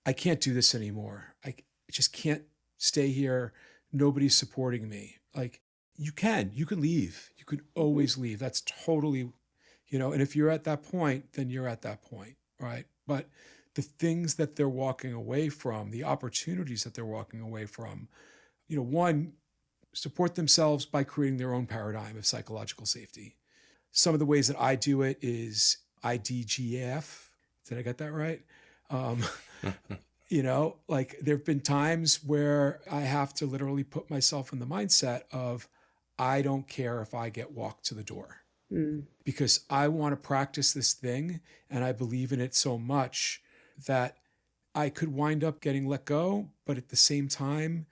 I can't do this anymore. I just can't stay here. Nobody's supporting me. Like, you can leave. You can always leave. That's totally, and if you're at that point, then you're at that point, right? But the things that they're walking away from, the opportunities that they're walking away from, one, support themselves by creating their own paradigm of psychological safety. Some of the ways that I do it is IDGAF. Did I get that right? Like there have been times where I have to literally put myself in the mindset of, I don't care if I get walked to the door because I want to practice this thing. And I believe in it so much that I could wind up getting let go. But at the same time,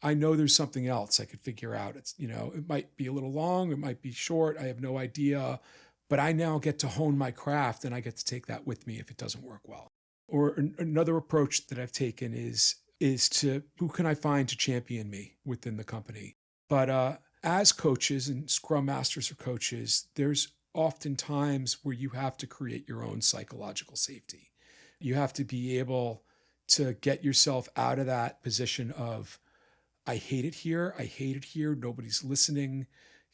I know there's something else I could figure out. It's, it might be a little long, it might be short. I have no idea, but I now get to hone my craft and I get to take that with me if it doesn't work well. Or another approach that I've taken is to, who can I find to champion me within the company? But as coaches and Scrum Masters or coaches, there's often times where you have to create your own psychological safety. You have to be able to get yourself out of that position of, I hate it here. Nobody's listening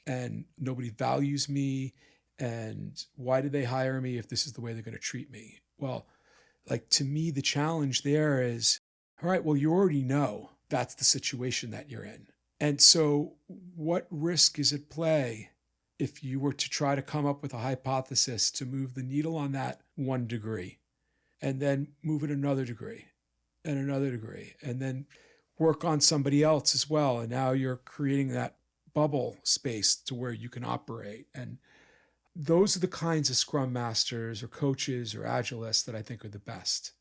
and nobody values me. And why did they hire me if this is the way they're going to treat me? Well, like to me, the challenge there is, all right, well, you already know that's the situation that you're in. And so what risk is at play if you were to try to come up with a hypothesis to move the needle on that 1 degree, and then move it another degree and another degree, and then work on somebody else as well. And now you're creating that bubble space to where you can operate. And those are the kinds of scrum masters or coaches or agilists that I think are the best.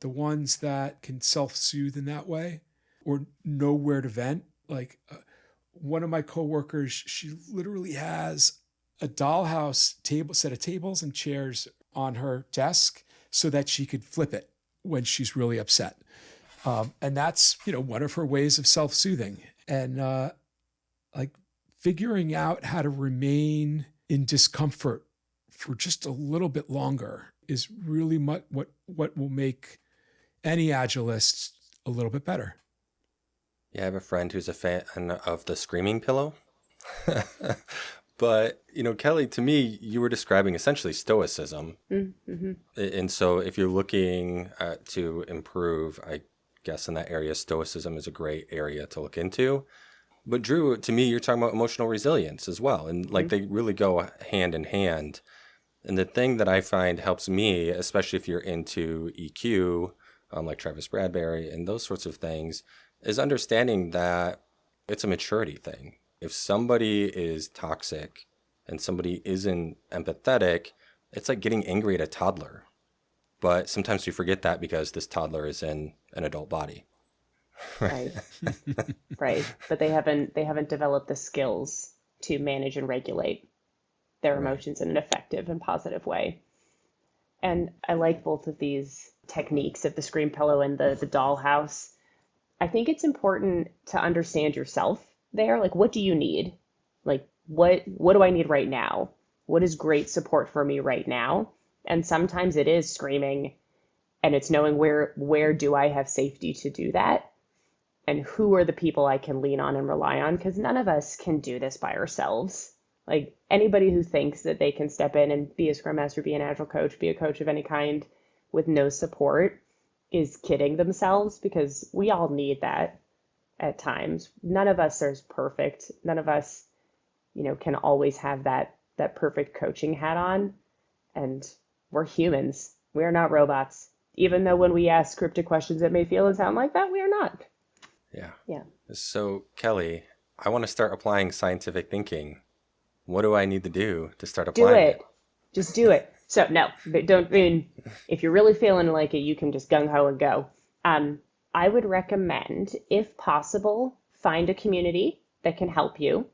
The ones that can self-soothe in that way or know where to vent. Like one of my coworkers, she literally has a dollhouse set of tables and chairs on her desk so that she could flip it when she's really upset. And that's, one of her ways of self-soothing. And like figuring out how to remain in discomfort for just a little bit longer is really what will make any agilist a little bit better. Yeah, I have a friend who's a fan of the screaming pillow. But, Kelly, to me, you were describing essentially stoicism. Mm-hmm. And so if you're looking to improve, I guess in that area, stoicism is a great area to look into. But Drew, to me, you're talking about emotional resilience as well. And they really go hand in hand. And the thing that I find helps me, especially if you're into EQ, like Travis Bradberry and those sorts of things, is understanding that it's a maturity thing. If somebody is toxic and somebody isn't empathetic, it's like getting angry at a toddler. But sometimes we forget that because this toddler is in an adult body. Right. Right. But they haven't developed the skills to manage and regulate their emotions in an effective and positive way. And I like both of these techniques of the scream pillow and the dollhouse. I think it's important to understand yourself there. Like, what do you need? Like, what do I need right now? What is great support for me right now? And sometimes it is screaming, and it's knowing where do I have safety to do that? And who are the people I can lean on and rely on? Because none of us can do this by ourselves. Like, anybody who thinks that they can step in and be a scrum master, be an agile coach, be a coach of any kind with no support is kidding themselves, because we all need that at times. None of us are perfect. None of us, can always have that perfect coaching hat on. And we're humans. We are not robots. Even though when we ask scripted questions that may feel and sound like that, we are not. Yeah. Yeah. So, Kelly, I want to start applying scientific thinking. What do I need to do to start applying it? Just do it. So no, don't. If you're really feeling like it, you can just gung ho and go. I would recommend, if possible, find a community that can help you,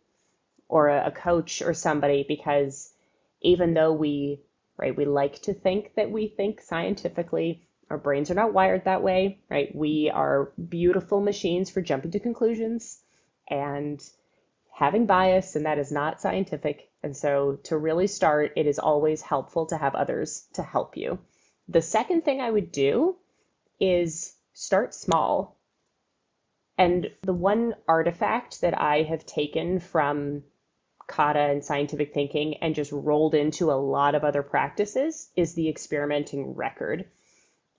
or a coach or somebody, because even though we like to think that we think scientifically, our brains are not wired that way, right? We are beautiful machines for jumping to conclusions and having bias, and that is not scientific. And so to really start, it is always helpful to have others to help you. The second thing I would do is start small. And the one artifact that I have taken from Kata and scientific thinking and just rolled into a lot of other practices is the experimenting record.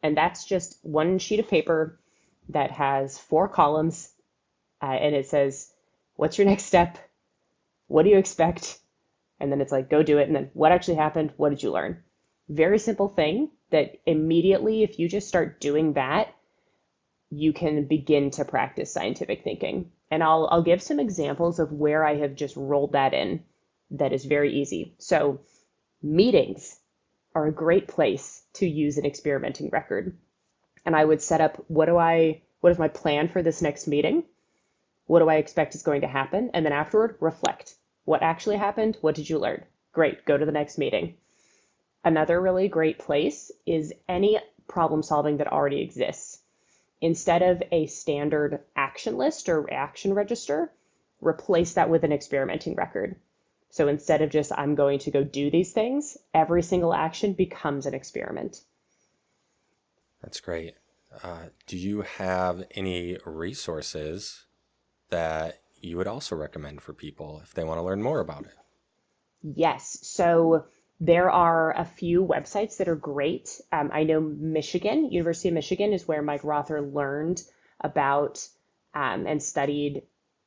And that's just one sheet of paper that has 4 columns, and it says, what's your next step? What do you expect? And then it's like, go do it. And then what actually happened? What did you learn? Very simple thing that immediately, if you just start doing that, you can begin to practice scientific thinking. And I'll give some examples of where I have just rolled that in. That is very easy. So meetings are a great place to use an experimenting record. And I would set up, what is my plan for this next meeting? What do I expect is going to happen? And then afterward, reflect. What actually happened? What did you learn? Great, go to the next meeting. Another really great place is any problem solving that already exists. Instead of a standard action list or action register, replace that with an experimenting record. So instead of just, I'm going to go do these things, every single action becomes an experiment. That's great. Do you have any resources that you would also recommend for people if they want to learn more about it? Yes. So there are a few websites that are great. I know University of Michigan is where Mike Rother learned about and studied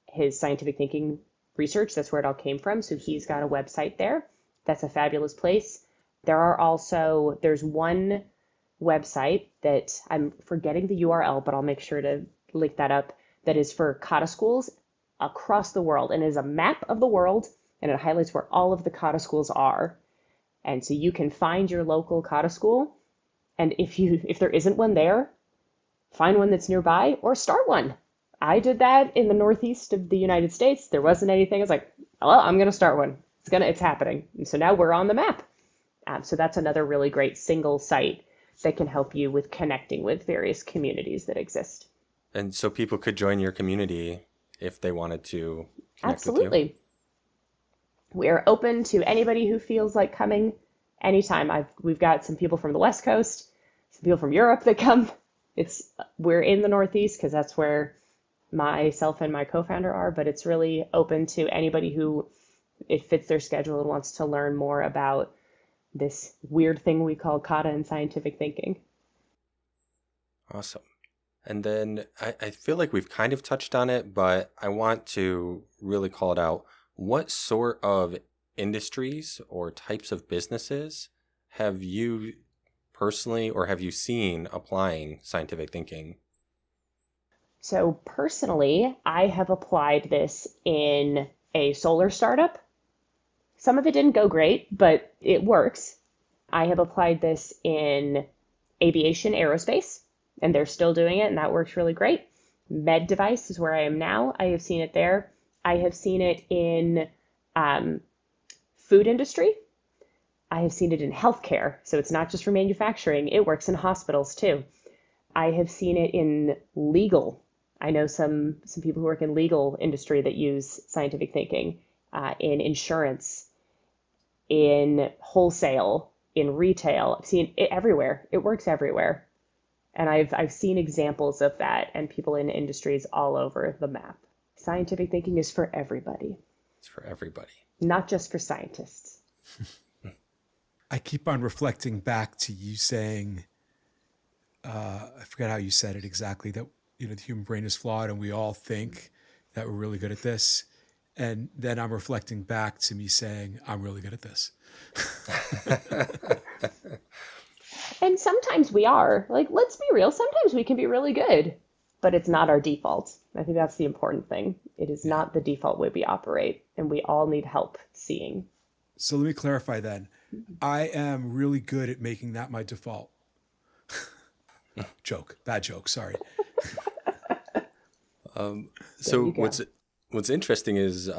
his scientific thinking research. That's where it all came from. So he's got a website there. That's a fabulous place. There's one website that I'm forgetting the URL, but I'll make sure to link that up, that is for kata schools across the world, and is a map of the world, and it highlights where all of the kata schools are. And so you can find your local kata school, and if there isn't one there, find one that's nearby or start one. I did that in the Northeast of the United States. There wasn't anything. I was like, well, I'm going to start one. It's happening. And so now we're on the map. So that's another really great single site that can help you with connecting with various communities that exist. And so people could join your community if they wanted to connect Absolutely. with you? We are open to anybody who feels like coming anytime. We've got some people from the West Coast, some people from Europe that come. We're in the Northeast because that's where myself and my co-founder are, but it's really open to anybody who it fits their schedule and wants to learn more about this weird thing we call kata and scientific thinking. Awesome. And then I feel like we've kind of touched on it, but I want to really call it out. What sort of industries or types of businesses have you personally or have you seen applying scientific thinking? So personally, I have applied this in a solar startup. Some of it didn't go great, but it works. I have applied this in aviation, aerospace, and they're still doing it, and that works really great. Med device is where I am now. I have seen it there. I have seen it in food industry. I have seen it in healthcare. So it's not just for manufacturing. It works in hospitals too. I have seen it in legal. I know some people who work in legal industry that use scientific thinking, in insurance, in wholesale, in retail. I've seen it everywhere. It works everywhere. And I've seen examples of that and people in industries all over the map. Scientific thinking is for everybody. It's for everybody. Not just for scientists. I keep on reflecting back to you saying, I forget how you said it exactly, that the human brain is flawed and we all think that we're really good at this. And then I'm reflecting back to me saying, I'm really good at this. And sometimes we are. Like, let's be real. Sometimes we can be really good, but it's not our default. I think that's the important thing. It is not the default way we operate, and we all need help seeing. So let me clarify then. I am really good at making that my default. Bad joke, sorry. So what's interesting is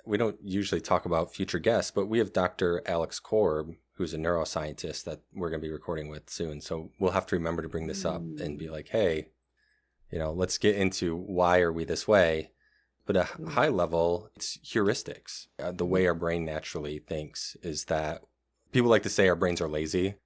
we don't usually talk about future guests, but we have Dr. Alex Korb, who's a neuroscientist that we're going to be recording with soon. So we'll have to remember to bring this up and be like, hey, let's get into why are we this way. But at a high level, it's heuristics. The way our brain naturally thinks is that people like to say our brains are lazy,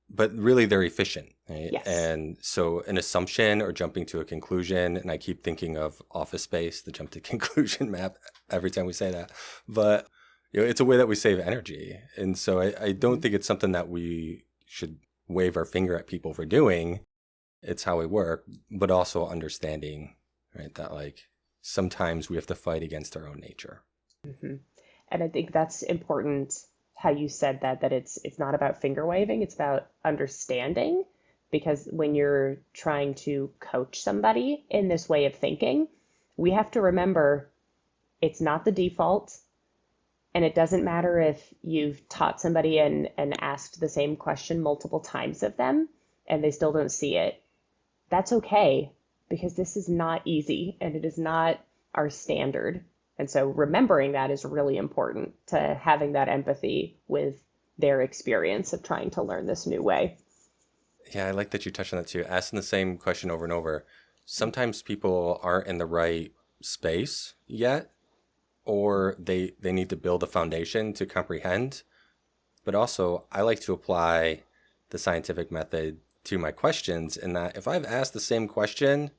but really they're efficient. Right? Yes. And so an assumption or jumping to a conclusion, and I keep thinking of Office Space, the jump to conclusion map every time we say that. But it's a way that we save energy. And so I don't think it's something that we should wave our finger at people for doing. It's how we work, but also understanding, right, that like sometimes we have to fight against our own nature. Mm-hmm. And I think that's important how you said that it's not about finger waving, it's about understanding, because when you're trying to coach somebody in this way of thinking, we have to remember it's not the default. And it doesn't matter if you've taught somebody and asked the same question multiple times of them and they still don't see it. That's okay, because this is not easy and it is not our standard. And so remembering that is really important to having that empathy with their experience of trying to learn this new way. Yeah, I like that you touched on that too. Asking the same question over and over. Sometimes people aren't in the right space yet, or they need to build a foundation to comprehend. But also, I like to apply the scientific method to my questions, in that if I've asked the same question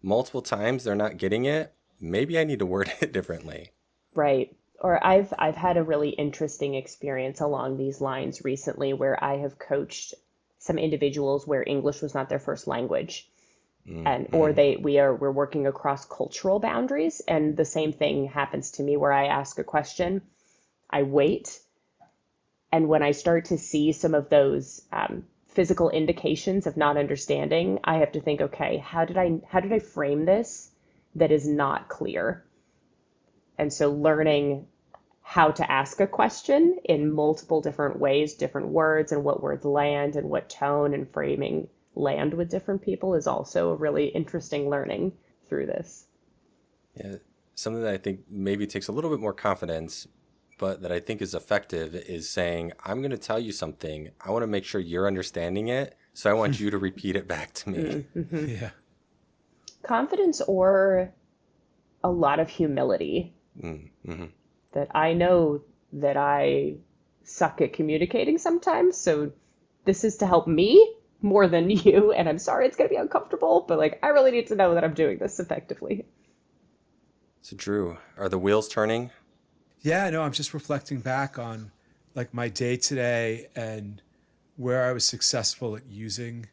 multiple times, they're not getting it, maybe I need to word it differently. Right. Or I've had a really interesting experience along these lines recently where I have coached some individuals where English was not their first language. and or we're working across cultural boundaries. And the same thing happens to me where I ask a question, I wait, and when I start to see some of those physical indications of not understanding, I have to think, okay, how did I frame this that is not clear? And so learning how to ask a question in multiple different ways, different words, and what words land and what tone and framing land with different people is also a really interesting learning through this. Yeah, something that I think maybe takes a little bit more confidence, but that I think is effective is saying, I'm going to tell you something. I want to make sure you're understanding it. So I want you to repeat it back to me. Mm-hmm. Yeah. Confidence or a lot of humility. Mm-hmm. That I know that I suck at communicating sometimes. So this is to help me more than you. And I'm sorry it's going to be uncomfortable, but like, I really need to know that I'm doing this effectively. So Drew, are the wheels turning? Yeah, no, I'm just reflecting back on like my day today and where I was successful at using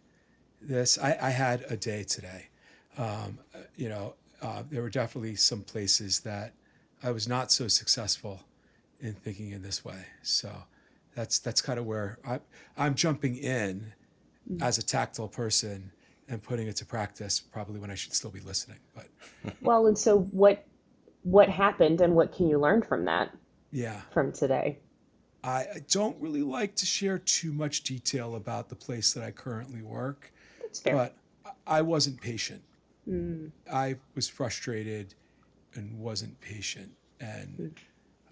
this. I had a day today. There were definitely some places that I was not so successful in thinking in this way. So that's kind of where I'm jumping in as a tactile person and putting it to practice, probably when I should still be listening. But well, and so what happened and what can you learn from that? Yeah. From today? I don't really like to share too much detail about the place that I currently work. That's fair. But I wasn't patient. I was frustrated and wasn't patient. And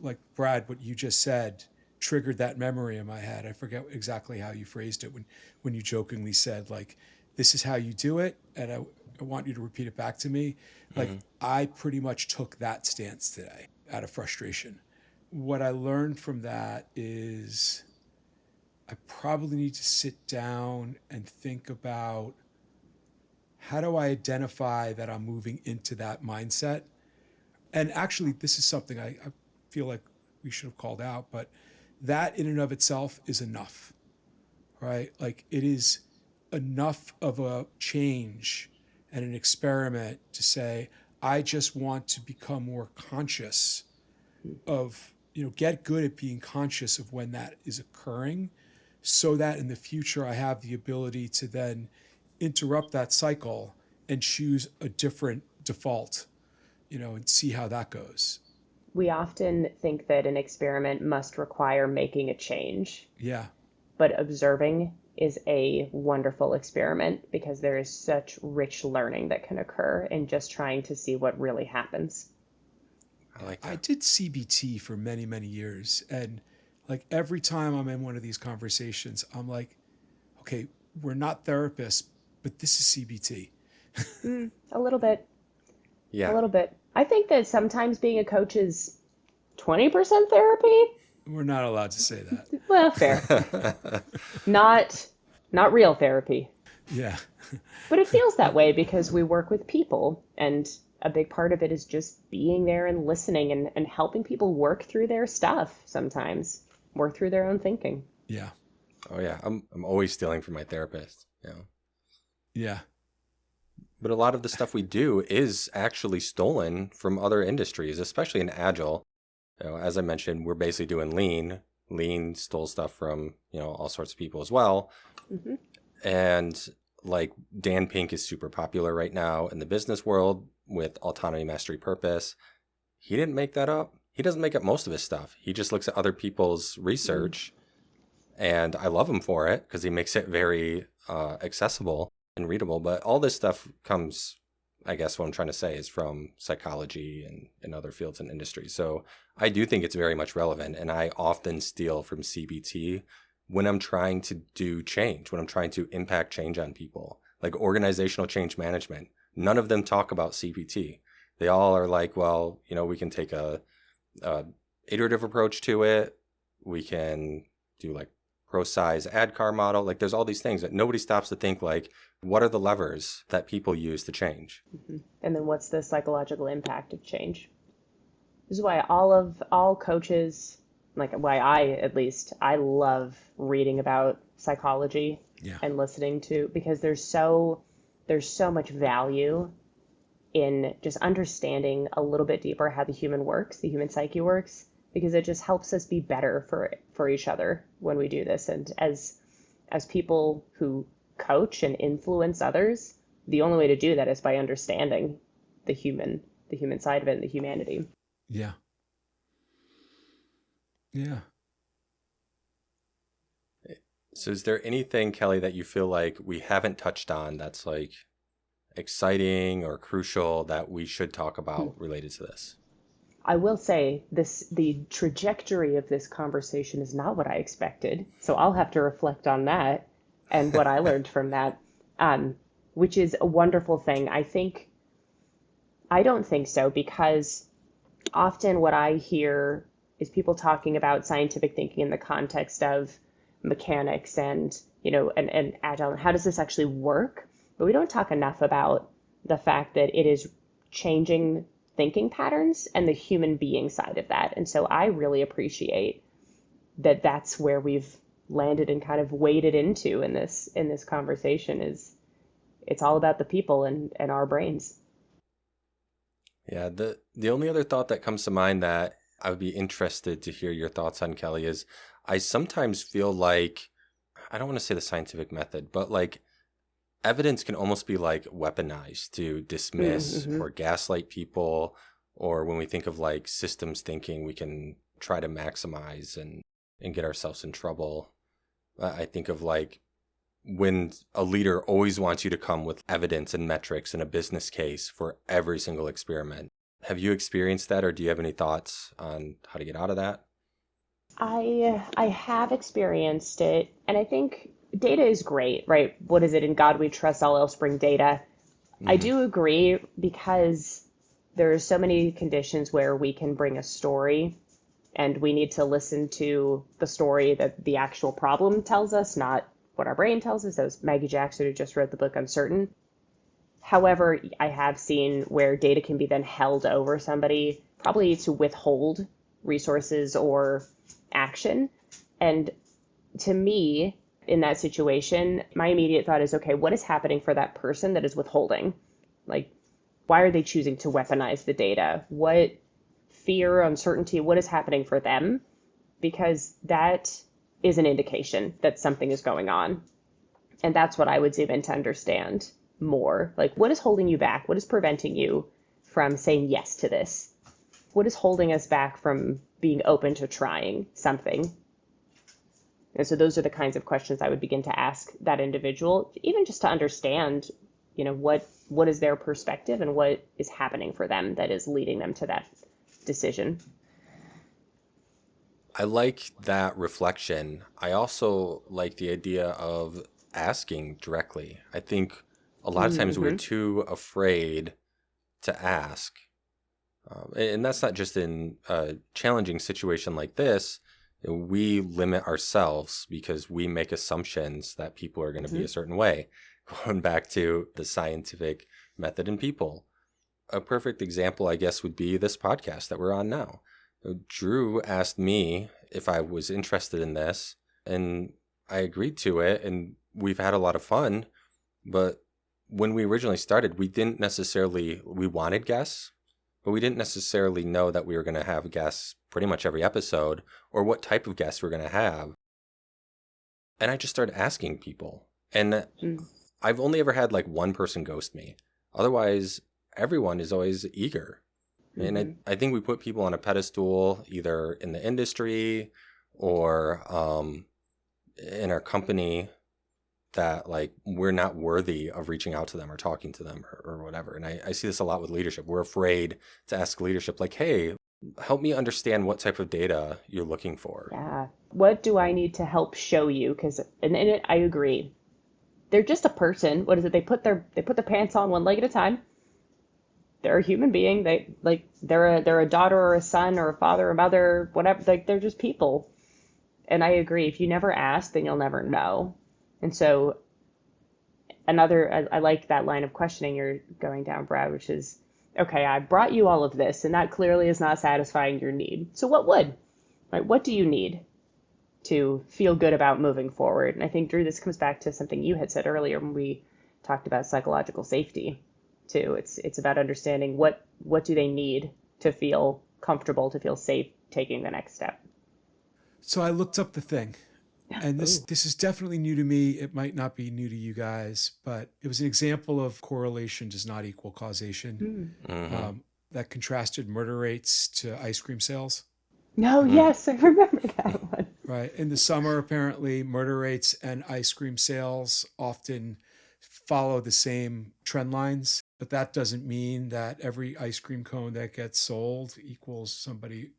like Brad, what you just said triggered that memory in my head. I forget exactly how you phrased it when you jokingly said, like, this is how you do it, and I want you to repeat it back to me. Like, I pretty much took that stance today out of frustration. What I learned from that is I probably need to sit down and think about, how do I identify that I'm moving into that mindset? And actually, this is something I feel like we should have called out, but that in and of itself is enough, right? Like, it is enough of a change and an experiment to say, I just want to become more conscious of, get good at being conscious of when that is occurring, so that in the future I have the ability to then interrupt that cycle and choose a different default, and see how that goes. We often think that an experiment must require making a change. Yeah. But observing is a wonderful experiment because there is such rich learning that can occur in just trying to see what really happens. I like that. I did CBT for many, many years. And like every time I'm in one of these conversations, I'm like, okay, we're not therapists, but this is CBT. A little bit. Yeah. A little bit. I think that sometimes being a coach is 20% therapy. We're not allowed to say that. Well, fair. Not real therapy. Yeah. But it feels that way because we work with people, and a big part of it is just being there and listening and helping people work through their stuff sometimes, work through their own thinking. Yeah. Oh yeah, I'm always stealing from my therapist. Yeah. But a lot of the stuff we do is actually stolen from other industries, especially in Agile. As I mentioned, we're basically doing Lean. Lean stole stuff from, all sorts of people as well. Mm-hmm. And like Dan Pink is super popular right now in the business world with autonomy, mastery, purpose. He didn't make that up. He doesn't make up most of his stuff. He just looks at other people's research. And I love him for it because he makes it very accessible and readable. But all this stuff comes, I guess what I'm trying to say is from psychology and other fields and industries. So I do think it's very much relevant. And I often steal from CBT when I'm trying to do change, when I'm trying to impact change on people, like organizational change management. None of them talk about CBT. They all are like, well, we can take a iterative approach to it. We can do like pro-size ad car model. Like there's all these things that nobody stops to think like, what are the levers that people use to change? Mm-hmm. And then what's the psychological impact of change? This is why all coaches, like why I love reading about psychology and listening to, because there's so there's so much value in just understanding a little bit deeper how the human works, the human psyche works, because it just helps us be better for each other when we do this. And as people who coach and influence others, the only way to do that is by understanding the human side of it and the humanity. Yeah. Yeah. So is there anything, Kelly, that you feel like we haven't touched on that's like exciting or crucial that we should talk about related to this? I will say the trajectory of this conversation is not what I expected. So I'll have to reflect on that and what I learned from that, which is a wonderful thing. I don't think so, because often what I hear is people talking about scientific thinking in the context of mechanics and, and Agile, and how does this actually work? But we don't talk enough about the fact that it is changing thinking patterns and the human being side of that. And so I really appreciate that that's where we've landed and kind of waded into in this conversation. Is it's all about the people and our brains. Yeah, the only other thought that comes to mind that I would be interested to hear your thoughts on, Kelly, is I sometimes feel like, I don't want to say the scientific method, but like evidence can almost be like weaponized to dismiss or gaslight people. Or when we think of like systems thinking, we can try to maximize and get ourselves in trouble. I think of like when a leader always wants you to come with evidence and metrics and a business case for every single experiment. Have you experienced that, or do you have any thoughts on how to get out of that? I have experienced it, and I think data is great, right? What is it? In God we trust, all else bring data. I do agree, because there are so many conditions where we can bring a story and we need to listen to the story that the actual problem tells us, not what our brain tells us. That was Maggie Jackson, who just wrote the book Uncertain. However, I have seen where data can be then held over somebody, probably to withhold resources or action. And to me, in that situation, my immediate thought is, okay, what is happening for that person that is withholding? Like, why are they choosing to weaponize the data? What fear, uncertainty, what is happening for them? Because that is an indication that something is going on. And that's what I would zoom in to understand more. Like, what is holding you back? What is preventing you from saying yes to this? What is holding us back from being open to trying something? And so those are the kinds of questions I would begin to ask that individual, even just to understand, what is their perspective and what is happening for them that is leading them to that decision. I like that reflection. I also like the idea of asking directly. I think a lot of times we're too afraid to ask. And that's not just in a challenging situation like this. We limit ourselves because we make assumptions that people are going to be a certain way. Going back to the scientific method in people. A perfect example, I guess, would be this podcast that we're on now. Drew asked me if I was interested in this, and I agreed to it, and we've had a lot of fun. But when we originally started, we wanted guests, but we didn't necessarily know that we were going to have guests pretty much every episode, or what type of guests we're going to have. And I just started asking people. And I've only ever had like one person ghost me. Otherwise, everyone is always eager. And I think we put people on a pedestal, either in the industry or in our company, that like we're not worthy of reaching out to them or talking to them or whatever. And I see this a lot with leadership. We're afraid to ask leadership, like, hey, help me understand what type of data you're looking for. Yeah. What do I need to help show you? Because I agree. They're just a person. What is it? They put their pants on one leg at a time. They're a human being. They're a daughter or a son or a father or mother, whatever. Like, they're just people. And I agree. If you never ask, then you'll never know. And so I like that line of questioning you're going down, Brad, which is, okay, I brought you all of this, and that clearly is not satisfying your need. So what would? Right? What do you need to feel good about moving forward? And I think, Drew, this comes back to something you had said earlier when we talked about psychological safety too. It's about understanding what do they need to feel comfortable, to feel safe taking the next step. So I looked up the thing, and this is definitely new to me. It might not be new to you guys, but it was an example of correlation does not equal causation. That contrasted murder rates to ice cream sales. No, yes, I remember that one. Right. In the summer, apparently, murder rates and ice cream sales often follow the same trend lines, but that doesn't mean that every ice cream cone that gets sold equals somebody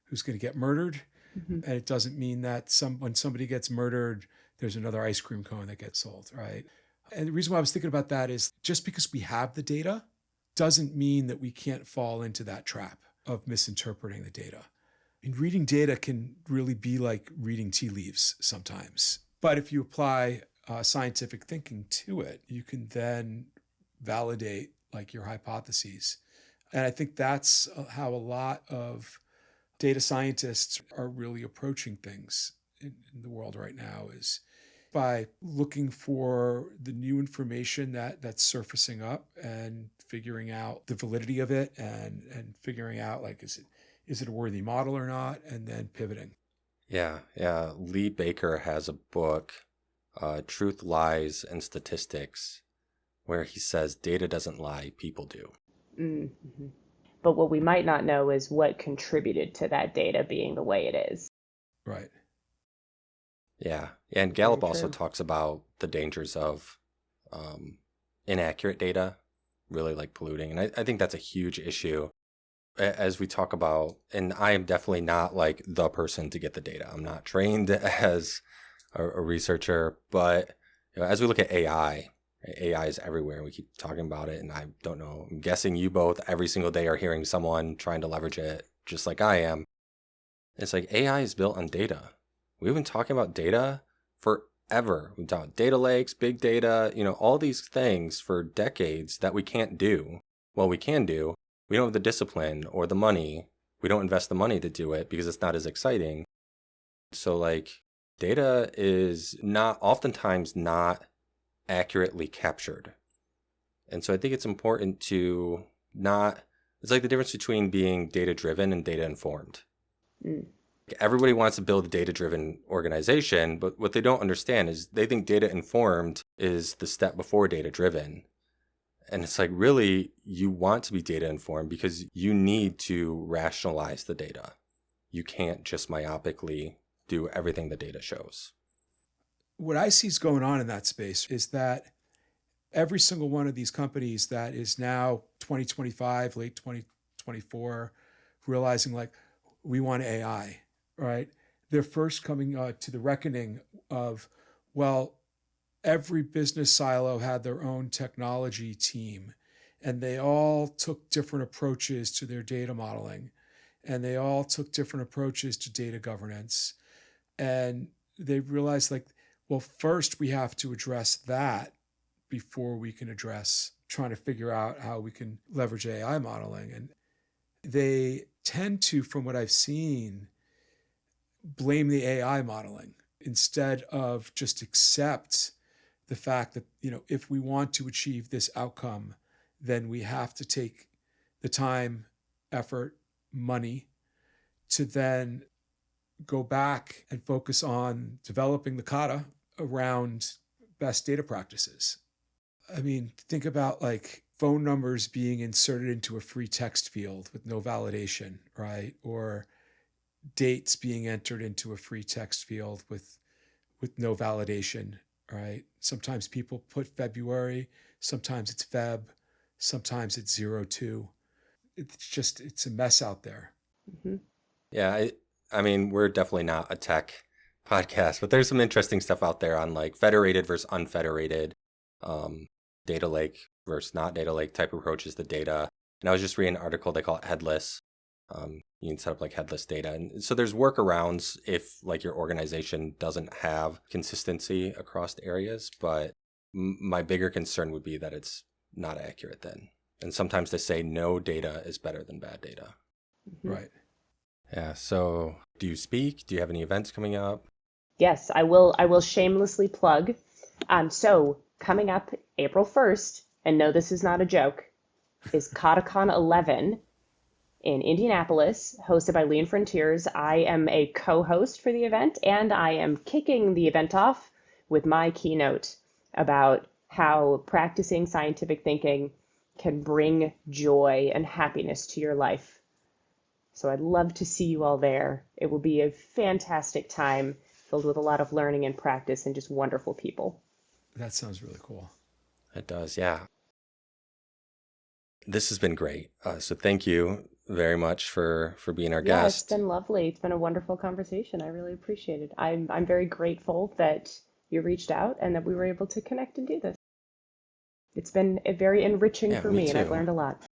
who's going to get murdered. And it doesn't mean that when somebody gets murdered, there's another ice cream cone that gets sold, right? And the reason why I was thinking about that is just because we have the data doesn't mean that we can't fall into that trap of misinterpreting the data. And reading data can really be like reading tea leaves sometimes. But if you apply scientific thinking to it, you can then validate like your hypotheses. And I think that's how a lot of data scientists are really approaching things in the world right now, is by looking for the new information that's surfacing up and figuring out the validity of it and figuring out like, is it a worthy model or not, and then pivoting. Yeah. Lee Baker has a book, Truth, Lies, and Statistics, where he says data doesn't lie, people do. Mm-hmm. But what we might not know is what contributed to that data being the way it is. Right. Yeah. And Gallup also talks about the dangers of inaccurate data, really like polluting. And I think that's a huge issue as we talk about, and I am definitely not like the person to get the data. I'm not trained as a researcher, but as we look at AI, right, AI is everywhere. We keep talking about it, and I don't know. I'm guessing you both every single day are hearing someone trying to leverage it just like I am. It's like AI is built on data. We've been talking about data forever. We've talked about data lakes, big data, all these things for decades that we can't do. Well, we can do. We don't have the discipline or the money. We don't invest the money to do it because it's not as exciting. So like data is oftentimes not accurately captured. And so I think it's important to it's like the difference between being data driven and data informed. Everybody wants to build a data driven organization, but what they don't understand is they think data informed is the step before data driven. And it's like, really, you want to be data informed because you need to rationalize the data. You can't just myopically do everything the data shows. What I see is going on in that space is that every single one of these companies that is now 2025, late 2024, realizing like, we want AI, right? They're first coming to the reckoning of, well, every business silo had their own technology team, and they all took different approaches to their data modeling, and they all took different approaches to data governance. And they realized like, well, first we have to address that before we can address trying to figure out how we can leverage AI modeling. And they tend to, from what I've seen, blame the AI modeling instead of just accept the fact that, if we want to achieve this outcome, then we have to take the time, effort, money to then go back and focus on developing the kata around best data practices. I mean, think about like phone numbers being inserted into a free text field with no validation, right? Or dates being entered into a free text field with no validation, right? Sometimes people put February, sometimes it's Feb, sometimes it's 02. It's a mess out there. Mm-hmm. Yeah, I mean, we're definitely not a tech podcast, but there's some interesting stuff out there on like federated versus unfederated, data lake versus not data lake type approaches to data. And I was just reading an article, they call it headless. You can set up like headless data. And so there's workarounds if like your organization doesn't have consistency across areas. But my bigger concern would be that it's not accurate then. And sometimes they say no data is better than bad data. Mm-hmm. Right. Yeah. So do you speak? Do you have any events coming up? Yes, I will shamelessly plug. So coming up April 1st, and no, this is not a joke, is Kata 11 in Indianapolis, hosted by Lean Frontiers. I am a co-host for the event, and I am kicking the event off with my keynote about how practicing scientific thinking can bring joy and happiness to your life. So I'd love to see you all there. It will be a fantastic time filled with a lot of learning and practice and just wonderful people. That sounds really cool. It does, yeah. This has been great. So thank you very much for being our Yeah, it's guest. been lovely. It's been a wonderful conversation. I really appreciate it. I'm very grateful that you reached out and that we were able to connect and do this. It's been very enriching Yeah, for me me, and I've too. learned a lot.